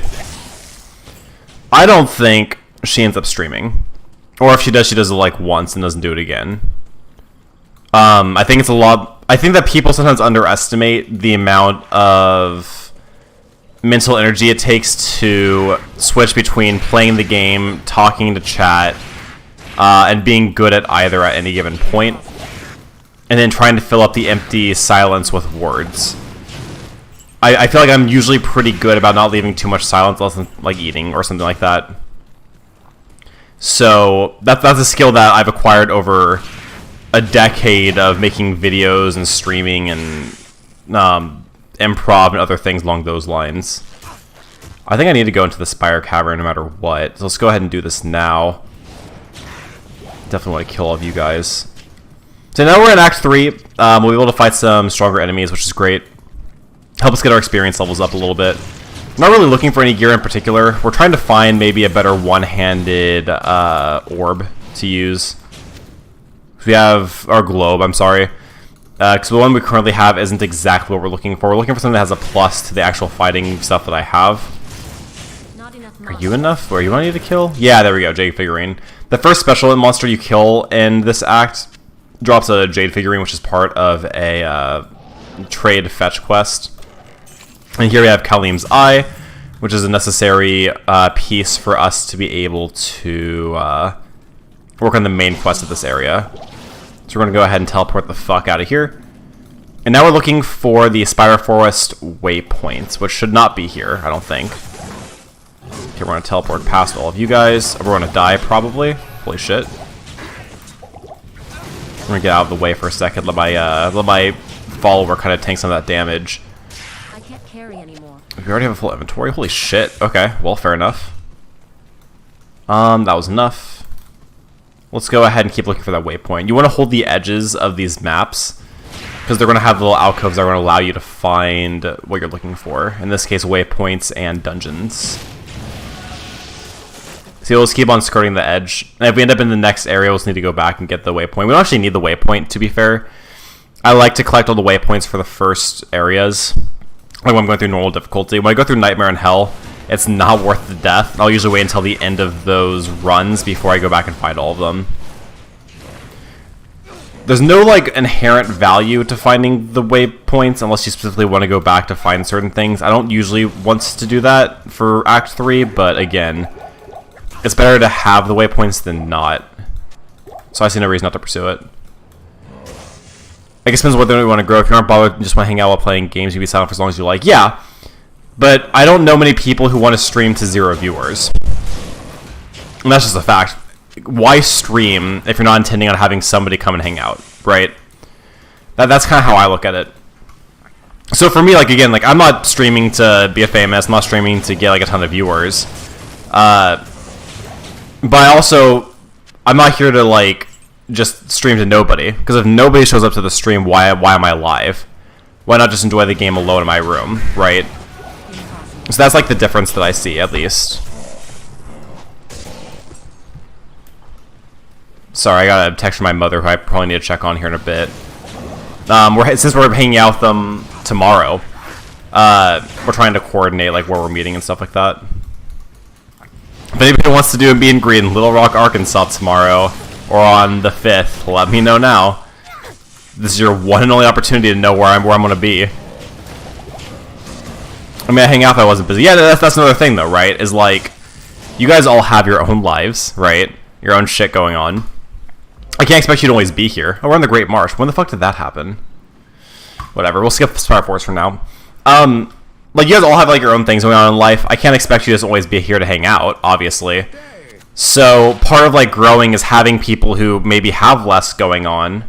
I don't think she ends up streaming. Or if she does it like once and doesn't do it again. I think it's a lot. I think that people sometimes underestimate the amount of mental energy it takes to switch between playing the game, talking to chat, and being good at either at any given point, and then trying to fill up the empty silence with words. I feel like I'm usually pretty good about not leaving too much silence unless I'm like eating or something like that. So that's a skill that I've acquired over a decade of making videos and streaming and improv and other things along those lines. I think I need to go into the Spire Cavern no matter what. So let's go ahead and do this now. Definitely want to kill all of you guys. So now we're in Act 3. We'll be able to fight some stronger enemies, which is great. Help us get our experience levels up a little bit. I'm not really looking for any gear in particular. We're trying to find maybe a better one-handed orb to use. We have our globe, I'm sorry. Because the one we currently have isn't exactly what we're looking for. We're looking for something that has a plus to the actual fighting stuff that I have. Are you enough? Or you want to need to kill? Yeah, there we go, Jade Figurine. The first special monster you kill in this act drops a Jade Figurine, which is part of a trade fetch quest. And here we have Kalim's Eye, which is a necessary piece for us to be able to work on the main quest of this area. So we're going to go ahead and teleport the fuck out of here. And now we're looking for the Spider Forest waypoints, which should not be here, I don't think. Okay, we're going to teleport past all of you guys. We're going to die, probably. Holy shit. I'm going to get out of the way for a second. Let my follower kind of tank some of that damage. I can't carry anymore. We already have a full inventory? Holy shit. Okay, well, fair enough. That was enough. Let's go ahead and keep looking for that waypoint. You want to hold the edges of these maps, because they're going to have little alcoves that are going to allow you to find what you're looking for. In this case, waypoints and dungeons. So let's keep on skirting the edge. And if we end up in the next area, we'll just need to go back and get the waypoint. We don't actually need the waypoint, to be fair. I like to collect all the waypoints for the first areas. Like when I'm going through normal difficulty. When I go through Nightmare and Hell, it's not worth the death. I'll usually wait until the end of those runs before I go back and find all of them. There's no, like, inherent value to finding the waypoints unless you specifically want to go back to find certain things. I don't usually want to do that for Act 3, but again, it's better to have the waypoints than not. So I see no reason not to pursue it. I guess it depends on whether you want to grow. If you aren't bothered and just want to hang out while playing games, you can be silent for as long as you like. Yeah, but I don't know many people who want to stream to 0 viewers. And that's just a fact. Why stream if you're not intending on having somebody come and hang out, right? That's kind of how I look at it. So for me, like, again, like, I'm not streaming to be a famous. I'm not streaming to get, like, a ton of viewers. But I'm not here to, like, just stream to nobody. Because if nobody shows up to the stream, why am I live? Why not just enjoy the game alone in my room, right? So that's, like, the difference that I see, at least. Sorry, I got a text from my mother who I probably need to check on here in a bit. Since we're hanging out with them tomorrow, we're trying to coordinate, like, where we're meeting and stuff like that. If anybody wants to do a meet and greet in Little Rock, Arkansas tomorrow, or on the 5th, let me know now. This is your one and only opportunity to know where I'm going to be. I mean, I hang out if I wasn't busy. Yeah, that's another thing, though, right? Is, like, you guys all have your own lives, right? Your own shit going on. I can't expect you to always be here. Oh, we're on the Great March. When the fuck did that happen? Whatever. We'll skip Spire Force for now. Like, you guys all have, like, your own things going on in life. I can't expect you to just always be here to hang out, obviously. So, part of, like, growing is having people who maybe have less going on.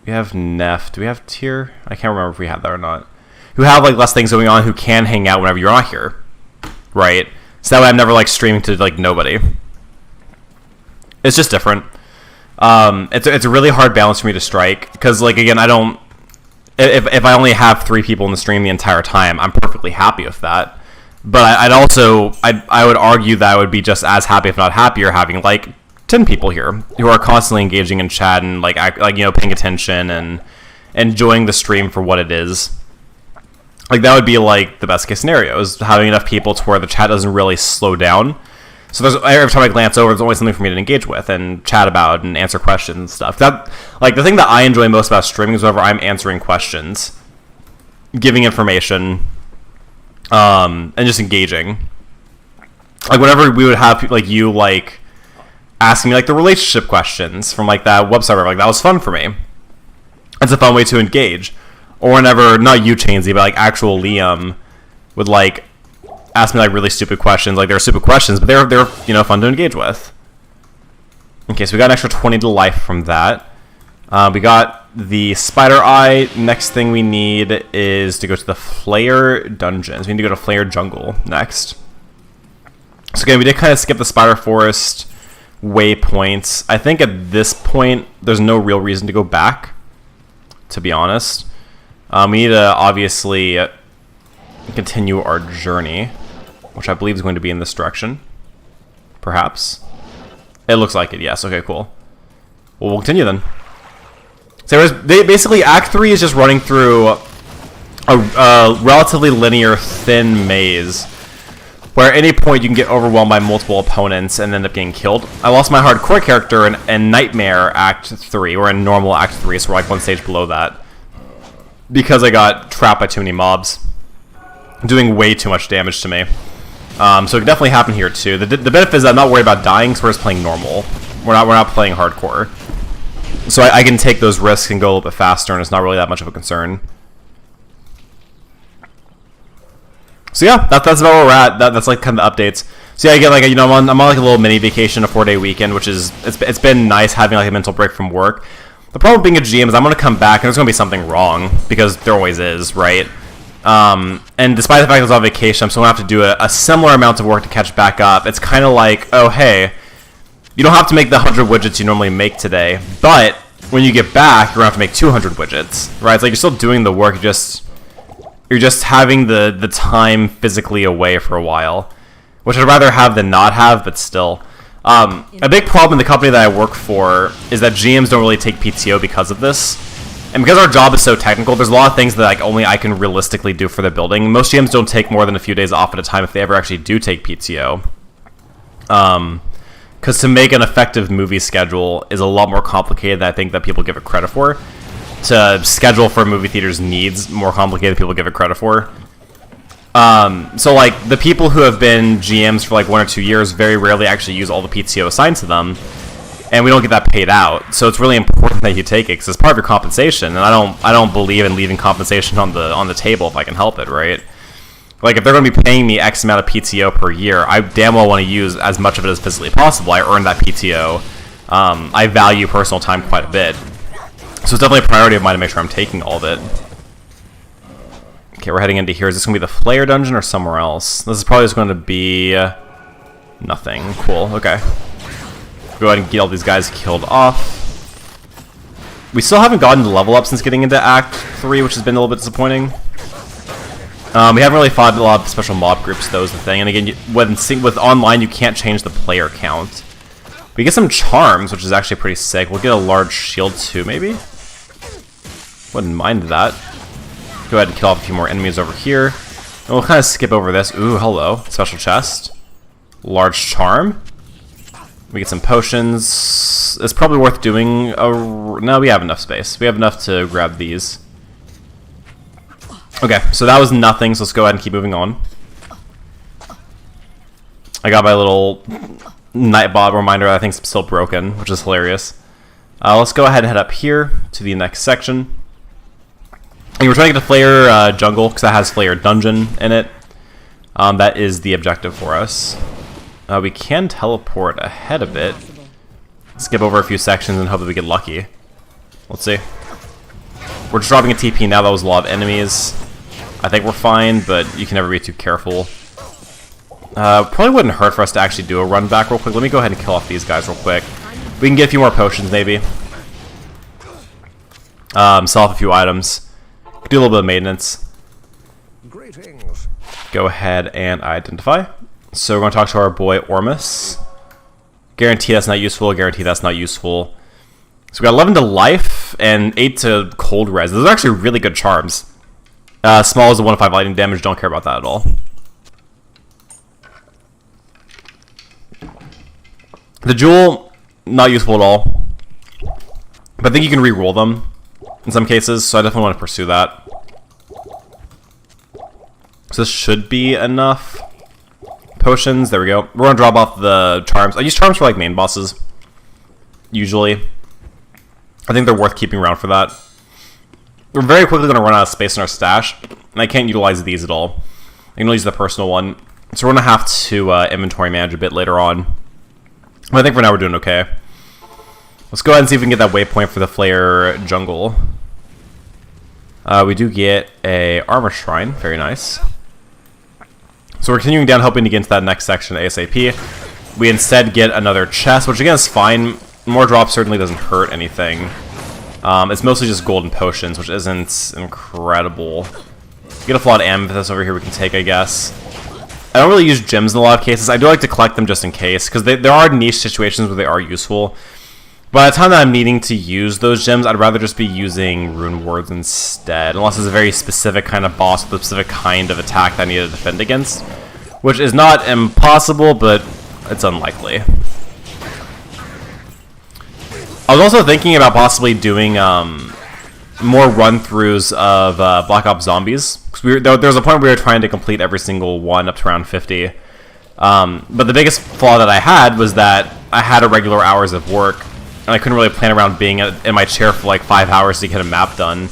We have Neff. Do we have Tier? I can't remember if we have that or not. Who have, like, less things going on, who can hang out whenever you're not here. Right? So that way I'm never, like, streaming to, like, nobody. It's just different. It's a really hard balance for me to strike because, like, again, I don't. If I only have 3 people in the stream the entire time, I'm perfectly happy with that. But I would argue that I would be just as happy, if not happier, having like 10 people here who are constantly engaging in chat and like paying attention and enjoying the stream for what it is. Like that would be like the best case scenario is having enough people to where the chat doesn't really slow down. So every time I glance over, there's always something for me to engage with and chat about and answer questions and stuff. That, like, the thing that I enjoy most about streaming is whenever I'm answering questions, giving information, and just engaging. Like, whenever we would have, like, you, like, asking me, like, the relationship questions from, like, that website, like, that was fun for me. It's a fun way to engage. Or whenever, not you, Chainsy, but, like, actual Liam would, like, ask me like really stupid questions. Like they're stupid questions, but they're fun to engage with. Okay, so we got an extra 20 to life from that. We got the spider eye. Next thing we need is to go to the Flare dungeons. We need to go to Flare Jungle next. So again, we did kind of skip the Spider Forest waypoints. I think at this point there's no real reason to go back, to be honest. We need to obviously continue our journey, which I believe is going to be in this direction. Perhaps. It looks like it, yes. Okay, cool. Well, we'll continue then. So basically, Act 3 is just running through a relatively linear, thin maze, where at any point you can get overwhelmed by multiple opponents and end up getting killed. I lost my hardcore character in Nightmare Act 3, or in normal Act 3, so we're like one stage below that, because I got trapped by too many mobs, doing way too much damage to me. So it could definitely happen here too. The benefit is that I'm not worried about dying, so we're just playing normal. We're not playing hardcore. So I can take those risks and go a little bit faster, and it's not really that much of a concern. So yeah, that's about where we're at. That's like kind of the updates. So yeah, again, like I'm on like a little mini vacation, a 4-day weekend, which is it's been nice having like a mental break from work. The problem with being a GM is I'm gonna come back and there's gonna be something wrong, because there always is, right? And despite the fact I was on vacation, I'm still going to have to do a similar amount of work to catch back up. It's kind of like, oh, hey, you don't have to make the 100 widgets you normally make today, but when you get back, you're going to have to make 200 widgets, right? It's like you're still doing the work, you're just having the time physically away for a while, which I'd rather have than not have, but still. A big problem in the company that I work for is that GMs don't really take PTO because of this. And because our job is so technical, there's a lot of things that like only I can realistically do for the building. Most GMs don't take more than a few days off at a time if they ever actually do take PTO. Because to make an effective movie schedule is a lot more complicated than I think that people give it credit for. To schedule for a movie theater's needs more complicated than people give it credit for. So like the people who have been GMs for like 1 or 2 years very rarely actually use all the PTO assigned to them. And we don't get that paid out, so it's really important that you take it because it's part of your compensation. And I don't believe in leaving compensation on the table if I can help it, right? Like if they're going to be paying me X amount of PTO per year, I damn well want to use as much of it as physically possible. I earned that PTO. I value personal time quite a bit, so it's definitely a priority of mine to make sure I'm taking all of it. Okay, we're heading into here. Is this going to be the Flayer dungeon or somewhere else? This is probably just going to be nothing. Cool. Okay. Go ahead and get all these guys killed off. We still haven't gotten to level up since getting into Act 3, which has been a little bit disappointing. We haven't really fought a lot of special mob groups, though, is the thing. And again, with online, you can't change the player count. We get some charms, which is actually pretty sick. We'll get a large shield, too, maybe? Wouldn't mind that. Go ahead and kill off a few more enemies over here. And we'll kind of skip over this. Ooh, hello. Special chest. Large charm. We get some potions. It's probably worth doing no, we have enough space. We have enough to grab these. Okay, so that was nothing, so let's go ahead and keep moving on. I got my little Nightbot reminder that I think's still broken, which is hilarious. Let's go ahead and head up here to the next section. And we're trying to get to Flayer Jungle, because that has Flayer Dungeon in it. That is the objective for us. We can teleport ahead a bit. Skip over a few sections and hope that we get lucky. Let's see. We're just dropping a TP now. That was a lot of enemies. I think we're fine, but you can never be too careful. Probably wouldn't hurt for us to actually do a run back real quick. Let me go ahead and kill off these guys real quick. We can get a few more potions, maybe. Sell off a few items. Do a little bit of maintenance. Greetings. Go ahead and identify. So we're going to talk to our boy Ormus. Guarantee that's not useful. Guarantee that's not useful. So we got 11 to life and 8 to cold res. Those are actually really good charms. Small is a 1 to 5 lightning damage. Don't care about that at all. The jewel, not useful at all. But I think you can re-roll them in some cases, so I definitely want to pursue that. So this should be enough. Potions, there we go. We're gonna drop off the charms. I use charms for like main bosses, usually. I think they're worth keeping around for that. We're very quickly gonna run out of space in our stash, and I can't utilize these at all. I can only use the personal one, so we're gonna have to inventory manage a bit later on. But I think for now we're doing okay. Let's go ahead and see if we can get that waypoint for the Flayer Jungle. We do get a armor shrine, very nice. So we're continuing down, hoping to get into that next section ASAP. We instead get another chest, which again is fine. More drops certainly doesn't hurt anything. It's mostly just golden potions, which isn't incredible. Get a flawed amethyst over here we can take, I guess. I don't really use gems in a lot of cases. I do like to collect them just in case, because there are niche situations where they are useful. By the time that I'm needing to use those gems, I'd rather just be using rune wards instead, unless it's a very specific kind of boss with a specific kind of attack that I need to defend against, which is not impossible, but it's unlikely. I was also thinking about possibly doing more run-throughs of Black Ops Zombies. There was a point where we were trying to complete every single one up to around 50. But the biggest flaw that I had was that I had irregular hours of work, and I couldn't really plan around being in my chair for like 5 hours to get a map done.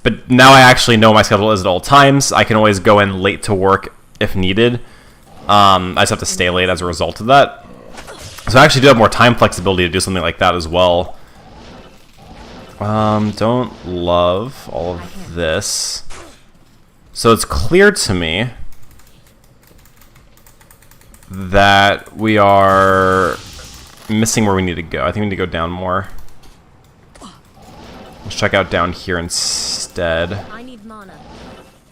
But now I actually know my schedule is at all times. I can always go in late to work if needed. I just have to stay late as a result of that. So I actually do have more time flexibility to do something like that as well. Don't love all of this. So it's clear to me that we are missing where we need to go. I think we need to go down more. Let's check out down here instead. I need mana.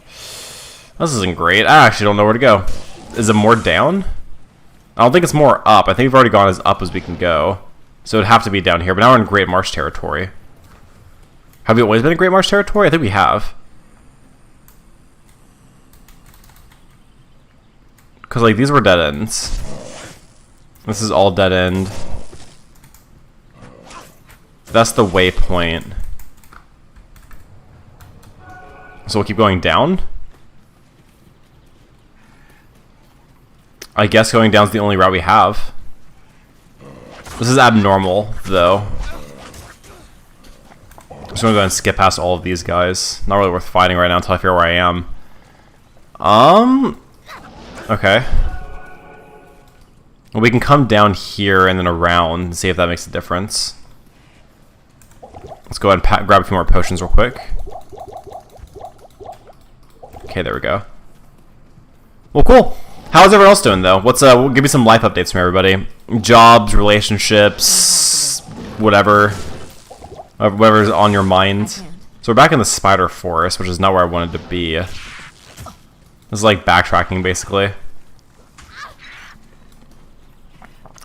This isn't great. I actually don't know where to go. Is it more down? I don't think it's more up. I think we've already gone as up as we can go. So it'd have to be down here. But now we're in Great Marsh territory. Have we always been in Great Marsh territory? I think we have. Because, like, these were dead ends. This is all dead end. That's the waypoint. So we'll keep going down? I guess going down is the only route we have. This is abnormal, though. I'm just gonna go ahead and skip past all of these guys. Not really worth fighting right now until I figure out where I am. Okay. Well, we can come down here and then around and see if that makes a difference. Let's go ahead and grab a few more potions real quick. Okay, there we go. Well, cool. How's everyone else doing, though? We'll give you some life updates from everybody. Jobs, relationships, whatever. Whatever's on your mind. So we're back in the spider forest, which is not where I wanted to be. This is like backtracking, basically.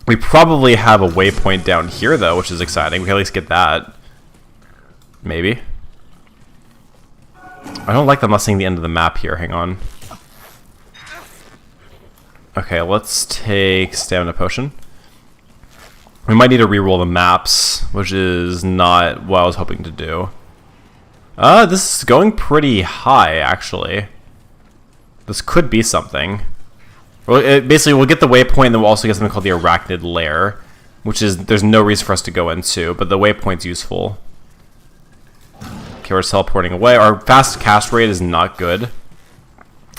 We probably have a waypoint down here, though, which is exciting. We can at least get that. Maybe. I don't like them not seeing the end of the map here. Hang on. Okay, let's take stamina potion. We might need to reroll the maps, which is not what I was hoping to do. This is going pretty high, actually. This could be something. Well, basically, we'll get the waypoint, and then we'll also get something called the Arachnid Lair, which is, there's no reason for us to go into, but the waypoint's useful. Okay, we're teleporting away. Our fast cast rate is not good.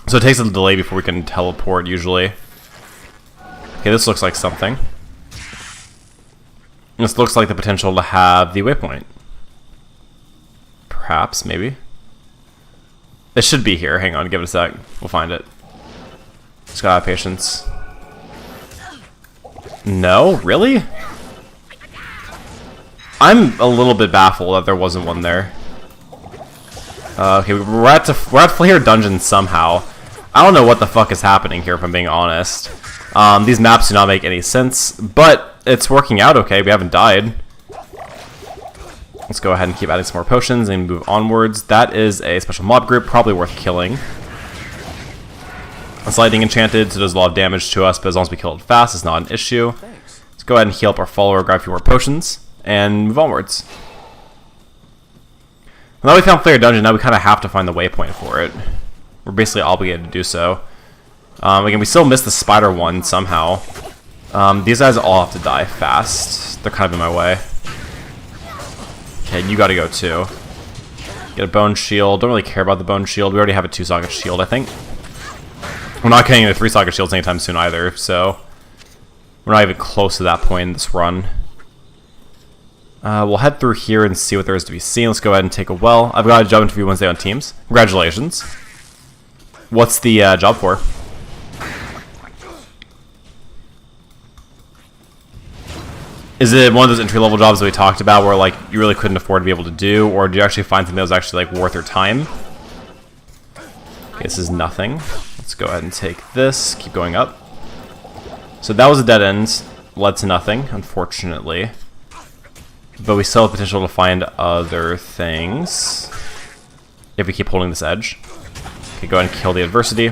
So it takes a delay before we can teleport, usually. Okay, this looks like something. This looks like the potential to have the waypoint. Perhaps, maybe. It should be here. Hang on, give it a sec. We'll find it. Just gotta have patience. No? Really? I'm a little bit baffled that there wasn't one there. Okay, we're at Flare Dungeon somehow. I don't know what the fuck is happening here, if I'm being honest. These maps do not make any sense, but it's working out okay. We haven't died. Let's go ahead and keep adding some more potions and move onwards. That is a special mob group, probably worth killing. It's lightning enchanted, so it does a lot of damage to us, but as long as we kill it fast, it's not an issue. Let's go ahead and heal up our follower, grab a few more potions, and move onwards. Now that we found Flare Dungeon, now we kind of have to find the waypoint for it. We're basically obligated to do so. Again, we still missed the spider one somehow. These guys all have to die fast. They're kind of in my way. Okay, you gotta go too. Get a bone shield. Don't really care about the bone shield. We already have a 2-socket shield, I think. We're not getting into 3-socket shields anytime soon either, so we're not even close to that point in this run. We'll head through here and see what there is to be seen. Let's go ahead and take a well. I've got a job interview Wednesday on Teams. Congratulations. What's the job for? Is it one of those entry-level jobs that we talked about where, like, you really couldn't afford to be able to do, or do you actually find something that was actually, like, worth your time? Okay, this is nothing. Let's go ahead and take this. Keep going up. So that was a dead end. Led to nothing, unfortunately. But we still have potential to find other things if we keep holding this edge. Okay, go ahead and kill the adversity.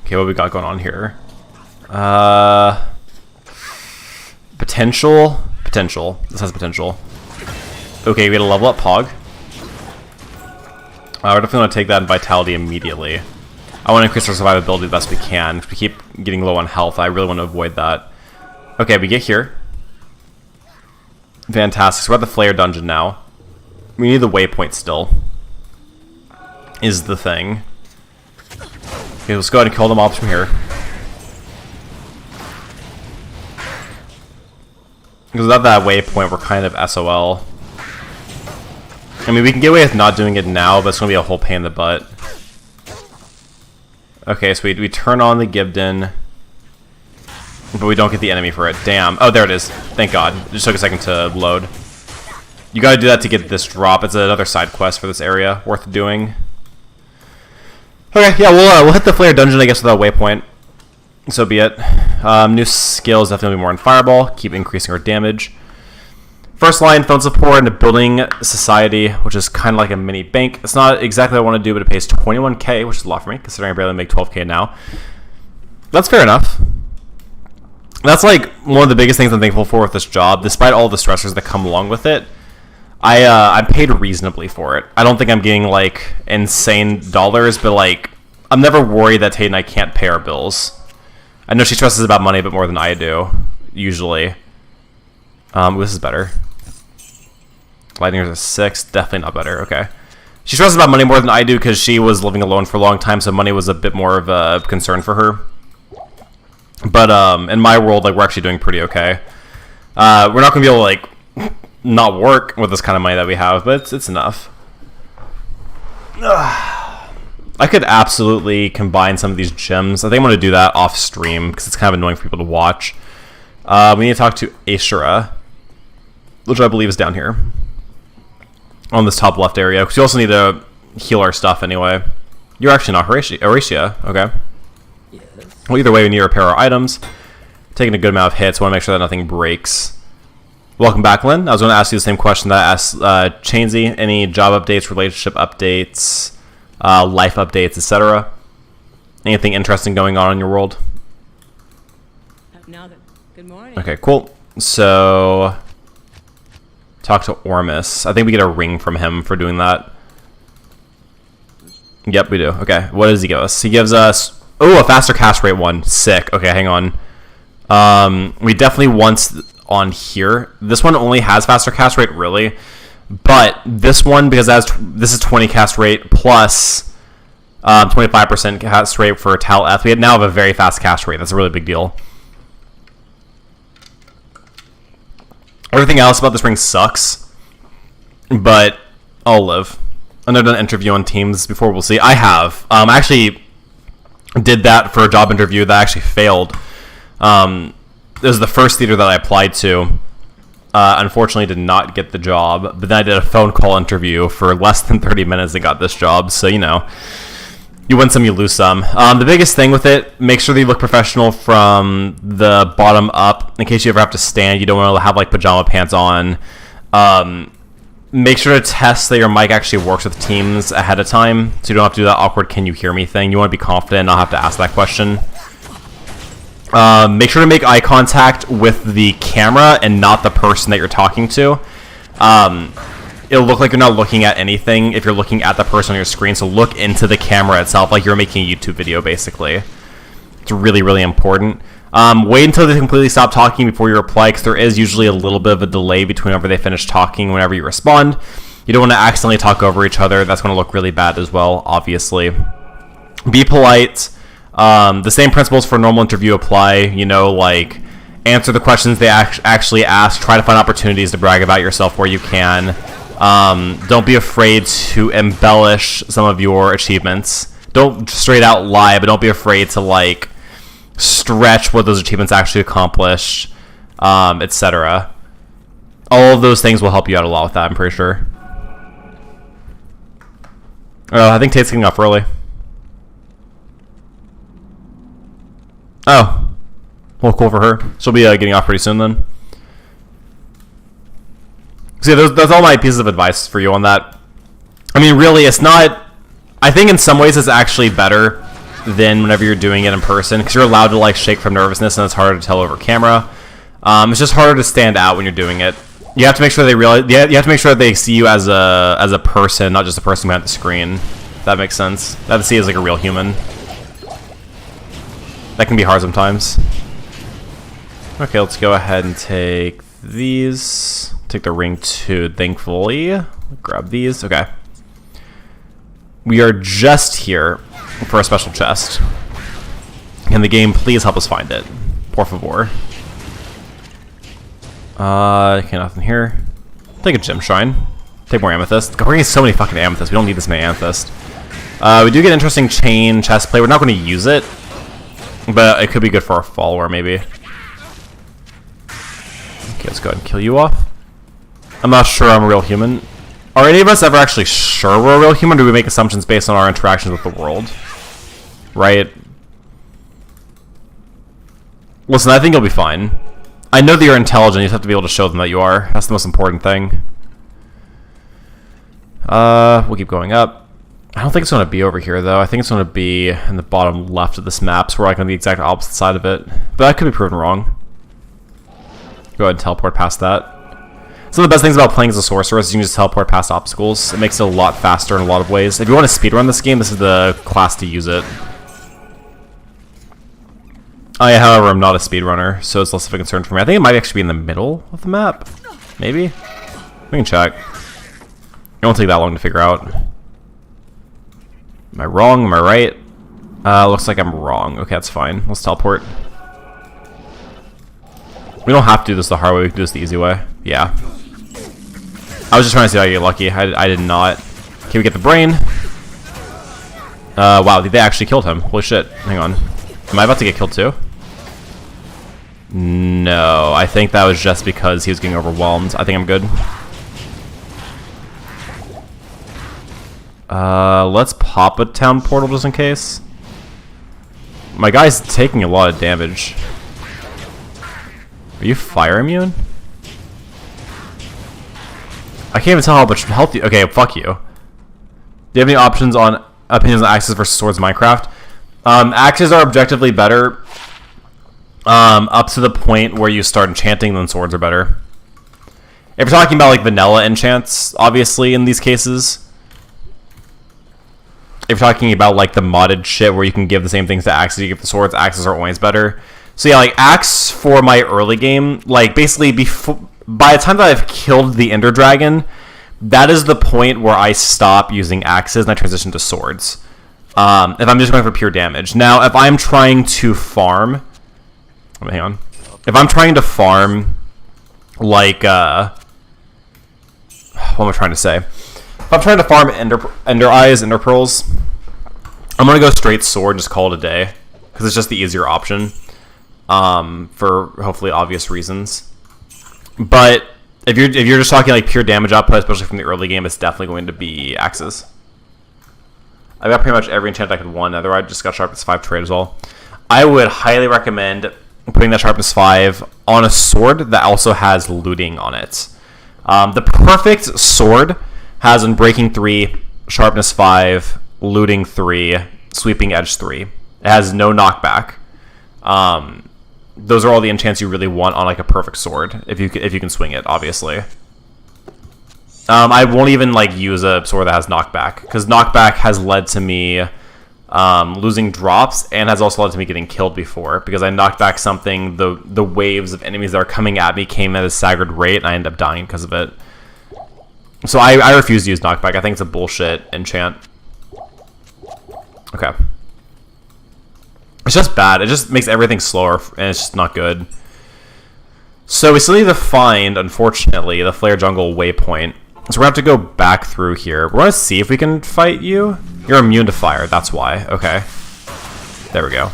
Okay, what we got going on here? Potential. Potential. This has potential. Okay, we gotta level up Pog. We're definitely gonna take that in Vitality immediately. I want to increase our survivability the best we can. If we keep getting low on health, I really want to avoid that. Okay, we get here. Fantastic. So we're at the Flare Dungeon now. We need the waypoint still. Is the thing. Okay, let's go ahead and kill the mobs from here. Because without that waypoint, we're kind of SOL. I mean, we can get away with not doing it now, but it's going to be a whole pain in the butt. Okay, so we turn on the Gibden, but we don't get the enemy for it. Damn. Oh, there it is. Thank God. It just took a second to load. You got to do that to get this drop. It's another side quest for this area, worth doing. Okay, yeah, we'll hit the Flare Dungeon, I guess, without a waypoint. So be it. New skills definitely more in Fireball. Keep increasing our damage. First line, phone support, and a building society, which is kind of like a mini bank. It's not exactly what I want to do, but it pays 21k, which is a lot for me, considering I barely make 12k now. That's fair enough. That's like one of the biggest things I'm thankful for with this job. Despite all the stressors that come along with it, I'm paid reasonably for it. I don't think I'm getting like insane dollars, but like I'm never worried that Tate and I can't pay our bills. I know she stresses about money a bit more than I do, usually. This is better. Lightning is a 6, definitely not better. Okay. She stresses about money more than I do because she was living alone for a long time, so money was a bit more of a concern for her. But in my world, like we're actually doing pretty okay. We're not gonna be able to like not work with this kind of money that we have, but it's enough. I could absolutely combine some of these gems. I think I'm gonna do that off stream because it's kind of annoying for people to watch. We need to talk to Ashura, which I believe is down here on this top left area, because you also need to heal our stuff anyway. You're actually not Horatia. Okay. Yes. Well, either way, we need to repair our items. Taking a good amount of hits. Want to make sure that nothing breaks. Welcome back, Lynn. I was going to ask you the same question that I asked Chainsy. Any job updates, relationship updates, life updates, etc.? Anything interesting going on in your world? Now then, good morning. Okay, cool. So, talk to Ormus. I think we get a ring from him for doing that. Yep, we do. Okay, what does he give us? He gives us, oh, a faster cast rate one. Sick. Okay, hang on. We definitely want on here. This one only has faster cast rate, really. But this one, because this is 20 cast rate plus 25% cast rate for Tal F, we now have a very fast cast rate. That's a really big deal. Everything else about this ring sucks, but I'll live. I've never done an interview on Teams before. We'll see. I have. I actually did that for a job interview that actually failed. It was the first theater that I applied to. Unfortunately, did not get the job, but then I did a phone call interview for less than 30 minutes and got this job. So, you know, you win some, you lose some. The biggest thing with it, make sure that you look professional from the bottom up. In case you ever have to stand, you don't want to have like pajama pants on. Make sure to test that your mic actually works with Teams ahead of time, so you don't have to do that awkward "can you hear me" thing. You want to be confident and not have to ask that question. Make sure to make eye contact with the camera and not the person that you're talking to. It'll look like you're not looking at anything if you're looking at the person on your screen, so look into the camera itself like you're making a YouTube video, basically. It's really, really important. Wait until they completely stop talking before you reply, because there is usually a little bit of a delay between whenever they finish talking and whenever you respond. You don't want to accidentally talk over each other. That's going to look really bad as well, obviously. Be polite. The same principles for a normal interview apply, you know, like answer the questions they actually ask, try to find opportunities to brag about yourself where you can. Don't be afraid to embellish some of your achievements. Don't straight out lie, but don't be afraid to like stretch what those achievements actually accomplish, etc. All of those things will help you out a lot with that, I'm pretty sure. I think Tate's getting off early. Oh. Well, cool for her. She'll be getting off pretty soon then. So yeah, that's all my pieces of advice for you on that. I mean, really, it's not... I think in some ways it's actually better than whenever you're doing it in person, because you're allowed to like shake from nervousness and it's harder to tell over camera. It's just harder to stand out when you're doing it. You have to make sure they realize... You have to make sure that they see you as a person, not just a person behind the screen. If that makes sense. They have to see you as like a real human. That can be hard sometimes. Okay, let's go ahead and take these. Take the ring too, thankfully. Grab these. Okay. We are just here for a special chest. Can the game please help us find it? Por favor. Okay, nothing here. Take a gem shrine. Take more amethyst. God, we're getting so many fucking amethysts. We don't need this many amethyst. We do get interesting chain chest plate. We're not going to use it, but it could be good for our follower, maybe. Okay, let's go ahead and kill you off. I'm not sure I'm a real human. Are any of us ever actually sure we're a real human, or do we make assumptions based on our interactions with the world? Right? Listen, I think you'll be fine. I know that you're intelligent. You just have to be able to show them that you are. That's the most important thing. We'll keep going up. I don't think it's going to be over here, though. I think it's going to be in the bottom left of this map, so we're like on the exact opposite side of it. But that could be proven wrong. Go ahead and teleport past that. Some of the best things about playing as a sorcerer is you can just teleport past obstacles. It makes it a lot faster in a lot of ways. If you want to speedrun this game, this is the class to use it. However, I'm not a speedrunner, so it's less of a concern for me. I think it might actually be in the middle of the map. Maybe? We can check. It won't take that long to figure out. Am I wrong? Am I right? Looks like I'm wrong. Okay, that's fine. Let's teleport. We don't have to do this the hard way. We can do this the easy way. Yeah. I was just trying to see if I could get lucky. I did not. Okay, we get the brain. Wow, they actually killed him. Holy shit. Hang on. Am I about to get killed too? No, I think that was just because he was getting overwhelmed. I think I'm good. Let's pop a town portal just in case. My guy's taking a lot of damage. Are you fire immune? I can't even tell how much health you... Okay, fuck you. Do you have any opinions on axes versus swords in Minecraft? Axes are objectively better up to the point where you start enchanting, then swords are better. If you're talking about like vanilla enchants, obviously in these cases... If you're talking about like the modded shit where you can give the same things to axes you give to swords, axes are always better. So yeah, like axe for my early game, like basically by the time that I've killed the Ender Dragon, that is the point where I stop using axes and I transition to swords. If I'm just going for pure damage. Now, if I'm trying to farm, hang on. If I'm trying to farm, like, what am I trying to say? If I'm trying to farm Ender Eyes, Ender Pearls, I'm going to go straight sword and just call it a day. Because it's just the easier option. For hopefully obvious reasons. But if you're just talking like pure damage output, especially from the early game, it's definitely going to be axes. I got pretty much every enchant I could want. Otherwise, I just got Sharpness 5 trade as well. I would highly recommend putting that Sharpness 5 on a sword that also has looting on it. The perfect sword has Unbreaking 3, Sharpness 5, Looting 3, Sweeping Edge 3. It has no knockback. Those are all the enchants you really want on like a perfect sword, if you can swing it, obviously. I won't even like use a sword that has knockback, because knockback has led to me losing drops and has also led to me getting killed before, because I knocked back something, the waves of enemies that are coming at me came at a staggered rate, and I end up dying because of it. So I refuse to use knockback. I think it's a bullshit enchant. Okay. It's just bad. It just makes everything slower, and it's just not good. So we still need to find, unfortunately, the Flare Jungle waypoint. So we're going to have to go back through here. We're going to see if we can fight you. You're immune to fire, that's why. Okay. There we go.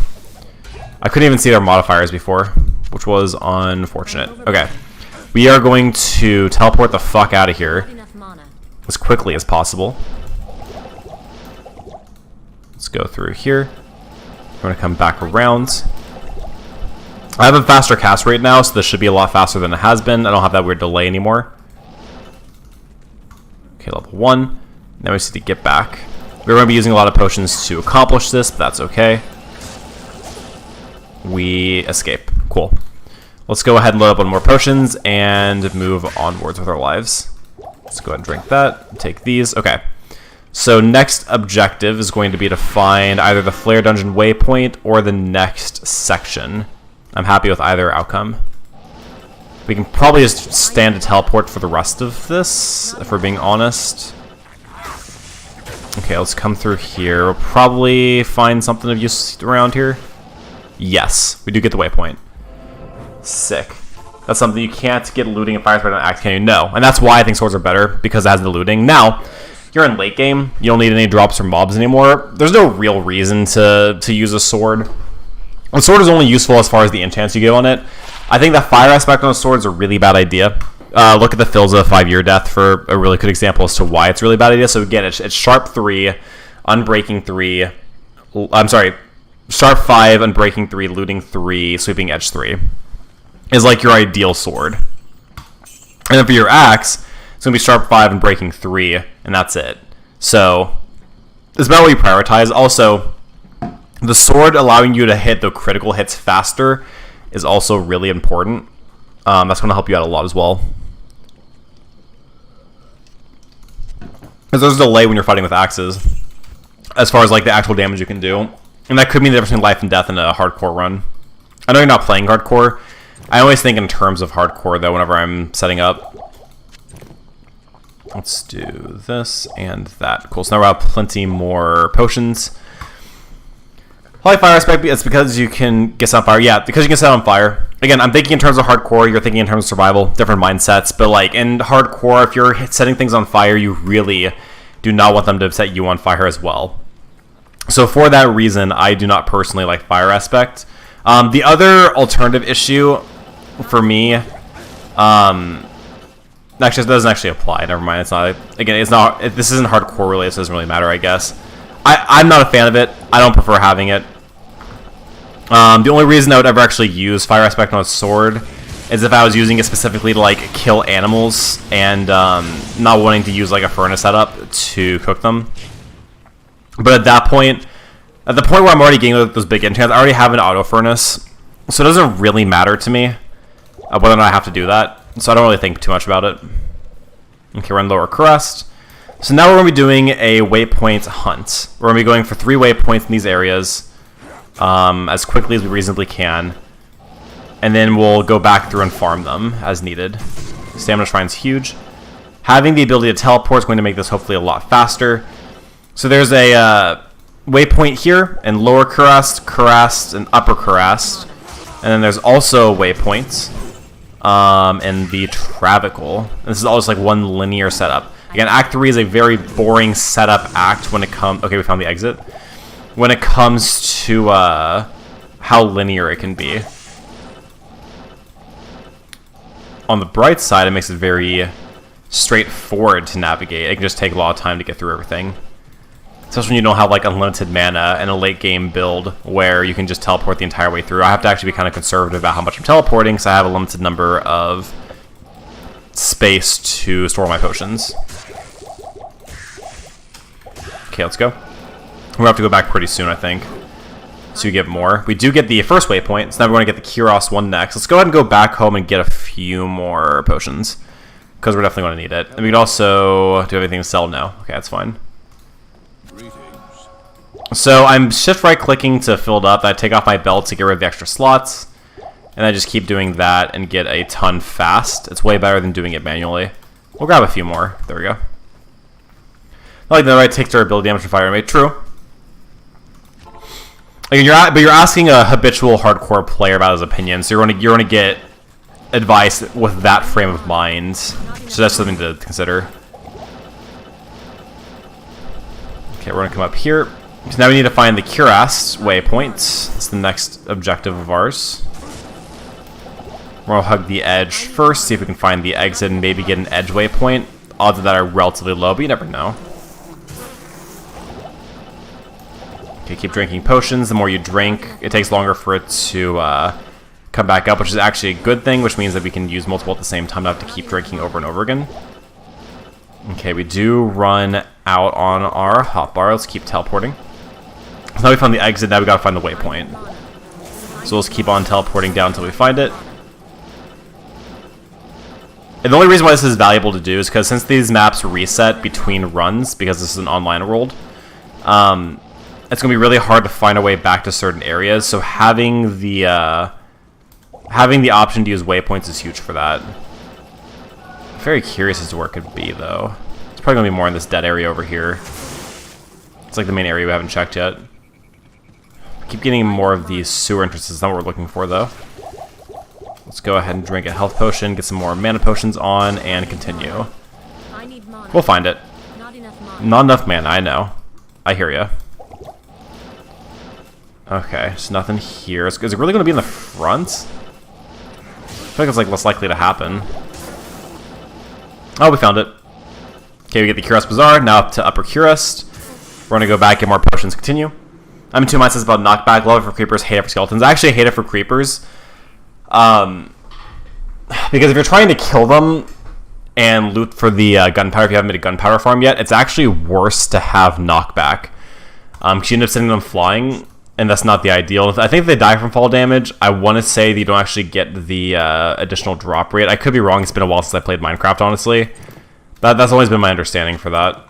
I couldn't even see their modifiers before, which was unfortunate. Okay. We are going to teleport the fuck out of here as quickly as possible. Let's go through here. We're going to come back around. I have a faster cast rate now, so this should be a lot faster than it has been. I don't have that weird delay anymore. Okay, level 1. Now we just need to get back. We're going to be using a lot of potions to accomplish this, but that's okay. We escape. Cool. Let's go ahead and load up on more potions and move onwards with our lives. Let's go ahead and drink that. Take these. Okay. So next objective is going to be to find either the Flare Dungeon waypoint or the next section. I'm happy with either outcome. We can probably just stand to teleport for the rest of this, if we're being honest. Okay, let's come through here. We'll probably find something of use around here. Yes, we do get the waypoint. Sick. That's something you can't get looting and fire spread on axe, can you? No. And that's why I think swords are better, because it has the looting. Now, you're in late game, you don't need any drops from mobs anymore. There's no real reason to use a sword. A sword is only useful as far as the enchants you get on it. I think the fire aspect on a sword is a really bad idea. Look at the Filza 5-year death for a really good example as to why it's a really bad idea. So again, it's Sharp 3, Unbreaking 3, I'm sorry, Sharp 5, Unbreaking 3, Looting 3, Sweeping Edge 3. is like your ideal sword. And then for your axe, it's going to be sharp 5 and breaking 3, and that's it. So it's about what you prioritize. Also, the sword allowing you to hit the critical hits faster is also really important. That's going to help you out a lot as well. Because there's a delay when you're fighting with axes, as far as like the actual damage you can do. And that could mean the difference between life and death in a hardcore run. I know you're not playing hardcore. I always think in terms of hardcore, though, whenever I'm setting up. Let's do this and that. Cool, so now we have plenty more potions. Probably fire aspect, it's because you can get set on fire. Yeah, because you can set on fire. Again, I'm thinking in terms of hardcore, you're thinking in terms of survival, different mindsets. But like in hardcore, if you're setting things on fire, you really do not want them to set you on fire as well. So for that reason, I do not personally like fire aspect. The other alternative issue for me, actually, it doesn't actually apply. Never mind. It's not. Again, it's not. This isn't hardcore related, so it doesn't really matter, I guess. I'm not a fan of it. I don't prefer having it. The only reason I would ever actually use fire aspect on a sword is if I was using it specifically to like kill animals and not wanting to use like a furnace setup to cook them. But at that point, at the point where I'm already getting those big enchants, I already have an auto furnace, so it doesn't really matter to me whether or not I have to do that. So I don't really think too much about it. Okay, we're on lower crest. So now we're going to be doing a waypoint hunt. We're going to be going for 3 waypoints in these areas as quickly as we reasonably can. And then we'll go back through and farm them as needed. Stamina Shrine's huge. Having the ability to teleport is going to make this hopefully a lot faster. So there's a waypoint here in lower crest, and upper crest. And then there's also waypoints in the Travical. This is all just like one linear setup. Again, Act 3 is a very boring setup act when it comes... Okay, we found the exit. When it comes to how linear it can be. On the bright side, it makes it very straightforward to navigate. It can just take a lot of time to get through everything. Especially when you don't have like unlimited mana in a late game build where you can just teleport the entire way through. I have to actually be kind of conservative about how much I'm teleporting because I have a limited number of space to store my potions. Okay, let's go. We'll have to go back pretty soon, I think, to get more. We do get the first waypoint, so now we're going to get the Kyros one next. Let's go ahead and go back home and get a few more potions because we're definitely going to need it. And we can also do everything to sell now. Okay, that's fine. So I'm shift right clicking to fill it up. I take off my belt to get rid of the extra slots. And I just keep doing that and get a ton fast. It's way better than doing it manually. We'll grab a few more. There we go. Not like the right takes durability damage from fire rate. True. Like but you're asking a habitual hardcore player about his opinion, so you're going to get advice with that frame of mind. So that's something to consider. Okay, we're going to come up here. So now we need to find the Kyros waypoint. That's the next objective of ours. We'll hug the edge first, see if we can find the exit and maybe get an edge waypoint. Odds of that are relatively low, but you never know. Okay, keep drinking potions. The more you drink, it takes longer for it to come back up, which is actually a good thing, which means that we can use multiple at the same time, not have to keep drinking over and over again. Okay, we do run out on our hotbar. Let's keep teleporting. So now we found the exit, now we gotta find the waypoint. So let's keep on teleporting down until we find it. And the only reason why this is valuable to do is because since these maps reset between runs, because this is an online world, it's going to be really hard to find a way back to certain areas. So having the option to use waypoints is huge for that. I'm very curious as to where it could be, though. It's probably going to be more in this dead area over here. It's like the main area we haven't checked yet. Keep getting more of these sewer entrances. Not what we're looking for, though. Let's go ahead and drink a health potion, get some more mana potions on, and continue. I need mana. We'll find it. Not enough mana. Not enough mana, I know. I hear ya. Okay, there's nothing here. Is it really going to be in the front? I feel like it's like less likely to happen. Oh, we found it. Okay, we get the Kyros Bazaar, now up to Upper Kyros. We're going to go back, get more potions, continue. I'm in 2 minds about knockback. Love it for creepers, hate it for skeletons. I actually hate it for creepers. Because if you're trying to kill them and loot for the gunpowder, if you haven't made a gunpowder farm yet, it's actually worse to have knockback. Because you end up sending them flying, and that's not the ideal. I think if they die from fall damage, I want to say that you don't actually get the additional drop rate. I could be wrong. It's been a while since I played Minecraft, honestly. That's always been my understanding for that.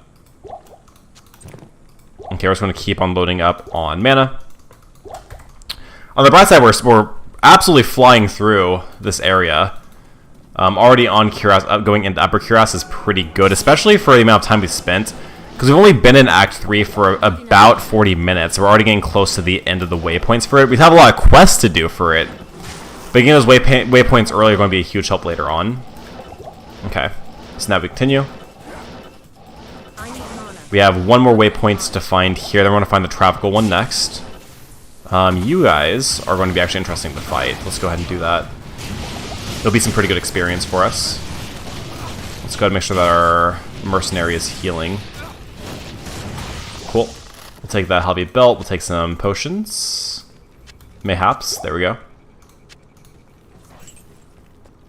Okay, we're just going to keep on loading up on mana. On the bright side, we're absolutely flying through this area. Already on Cuirass, going into Upper Cuirass is pretty good, especially for the amount of time we spent. Because we've only been in Act 3 for about 40 minutes. We're already getting close to the end of the waypoints for it. We have a lot of quests to do for it. But getting those waypoints early are going to be a huge help later on. Okay, so now we continue. We have one more waypoint to find here. Then we're going to find the Travical one next. You guys are going to be actually interesting to fight. Let's go ahead and do that. It'll be some pretty good experience for us. Let's go ahead and make sure that our mercenary is healing. Cool. We'll take that heavy belt. We'll take some potions. Mayhaps. There we go.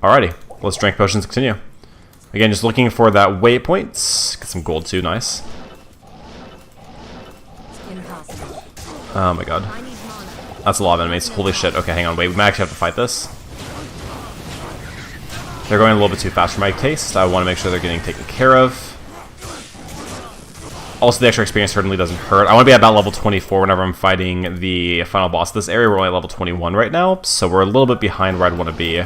Alrighty. Let's drink potions and continue. Again, just looking for that waypoint. Get some gold too. Nice. Oh my god. That's a lot of enemies. Holy shit. Okay, hang on. Wait, we might actually have to fight this. They're going a little bit too fast for my taste. I want to make sure they're getting taken care of. Also, the extra experience certainly doesn't hurt. I want to be at about level 24 whenever I'm fighting the final boss of this area. We're only at level 21 right now, so we're a little bit behind where I'd want to be.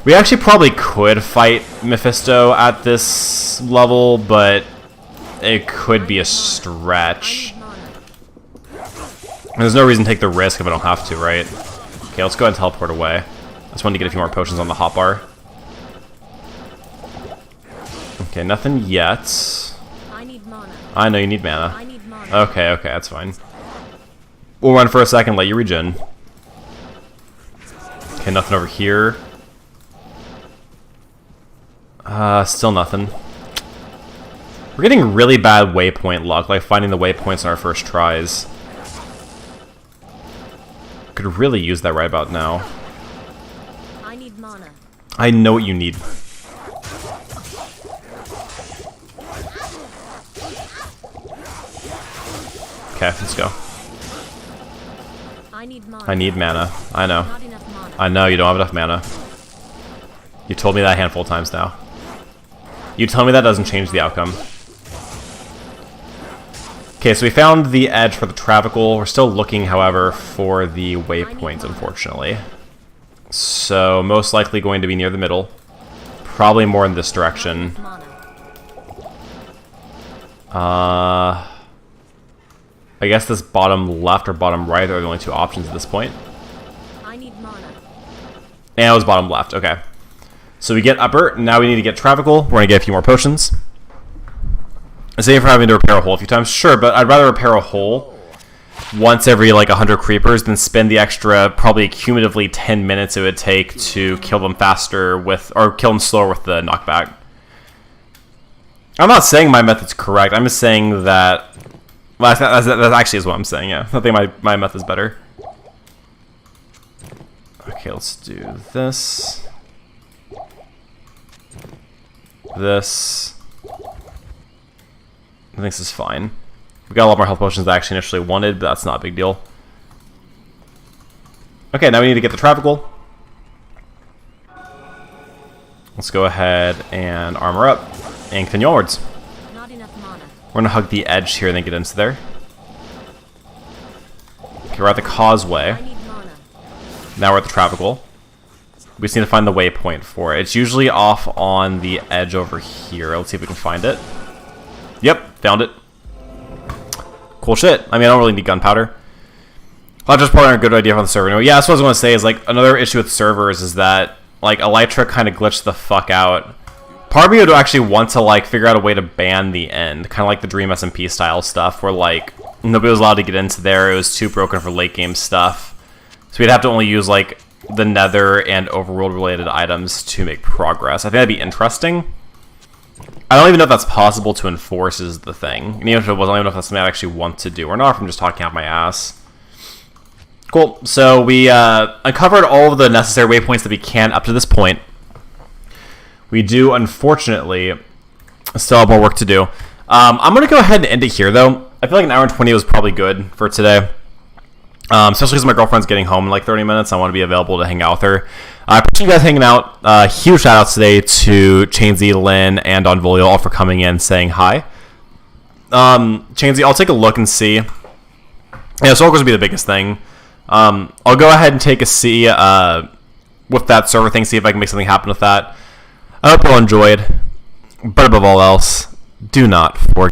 We actually probably could fight Mephisto at this level, but it could be a stretch. And there's no reason to take the risk if I don't have to, right? Okay, let's go ahead and teleport away. I just wanted to get a few more potions on the hotbar. Okay, nothing yet. I know you need mana. Okay, okay, that's fine. We'll run for a second, let you regen. Okay, nothing over here. Still nothing. We're getting really bad waypoint luck, like finding the waypoints in our first tries. Could really use that right about now. I need mana. I know what you need. Okay, let's go. I need mana. I need mana. I know. Not enough mana. I know you don't have enough mana. You told me that a handful of times now. You tell me that doesn't change the outcome. Okay, so we found the edge for the Travical. We're still looking, however, for the waypoint, unfortunately. So, most likely going to be near the middle. Probably more in this direction. I guess this bottom left or bottom right are the only two options at this point. I need mana. And it was bottom left, okay. So we get upper, now we need to get Travical. We're going to get a few more potions. Save for having to repair a hole a few times, sure, but I'd rather repair a hole once every like 100 creepers than spend the extra probably cumulatively 10 minutes it would take to kill them faster with, or kill them slower with the knockback. I'm not saying my method's correct, I'm just saying that, well, that actually is what I'm saying, yeah. I think my method's better. Okay, let's do this. This. I think this is fine. We got a lot more health potions than I actually initially wanted, but that's not a big deal. Okay, now we need to get the Travical. Let's go ahead and armor up and continue onwards. Not enough mana. We're gonna hug the edge here and then get into there. Okay, we're at the causeway. I need mana. Now we're at the Travical. We just need to find the waypoint for it. It's usually off on the edge over here. Let's see if we can find it. Yep, found it. Cool shit. I mean, I don't really need gunpowder. I'll just probably a good idea on the server. Anyway, yeah, that's what I was going to say. Is like another issue with servers is that like Elytra kind of glitched the fuck out. Part of me would actually want to like figure out a way to ban the end, kind of like the Dream SMP style stuff, where like nobody was allowed to get into there. It was too broken for late game stuff, so we'd have to only use like the Nether and Overworld related items to make progress. I think that'd be interesting. I don't even know if that's possible to enforce is the thing. And even if it was, I don't even know if that's something I actually want to do or not, if I'm just talking out my ass. Cool. So we uncovered all of the necessary waypoints that we can up to this point. We do, unfortunately, still have more work to do. I'm going to go ahead and end it here, though. I feel like an hour and 20 was probably good for today. Especially because my girlfriend's getting home in like 30 minutes. I want to be available to hang out with her. I appreciate you guys hanging out. Huge shout outs today to Chainsy, Lynn, and Donvolio all for coming in saying hi. Chainsy, I'll take a look and see. Yeah, Soul will be the biggest thing. I'll go ahead and take a see with that server thing, see if I can make something happen with that. I hope you all enjoyed. But above all else, do not forget.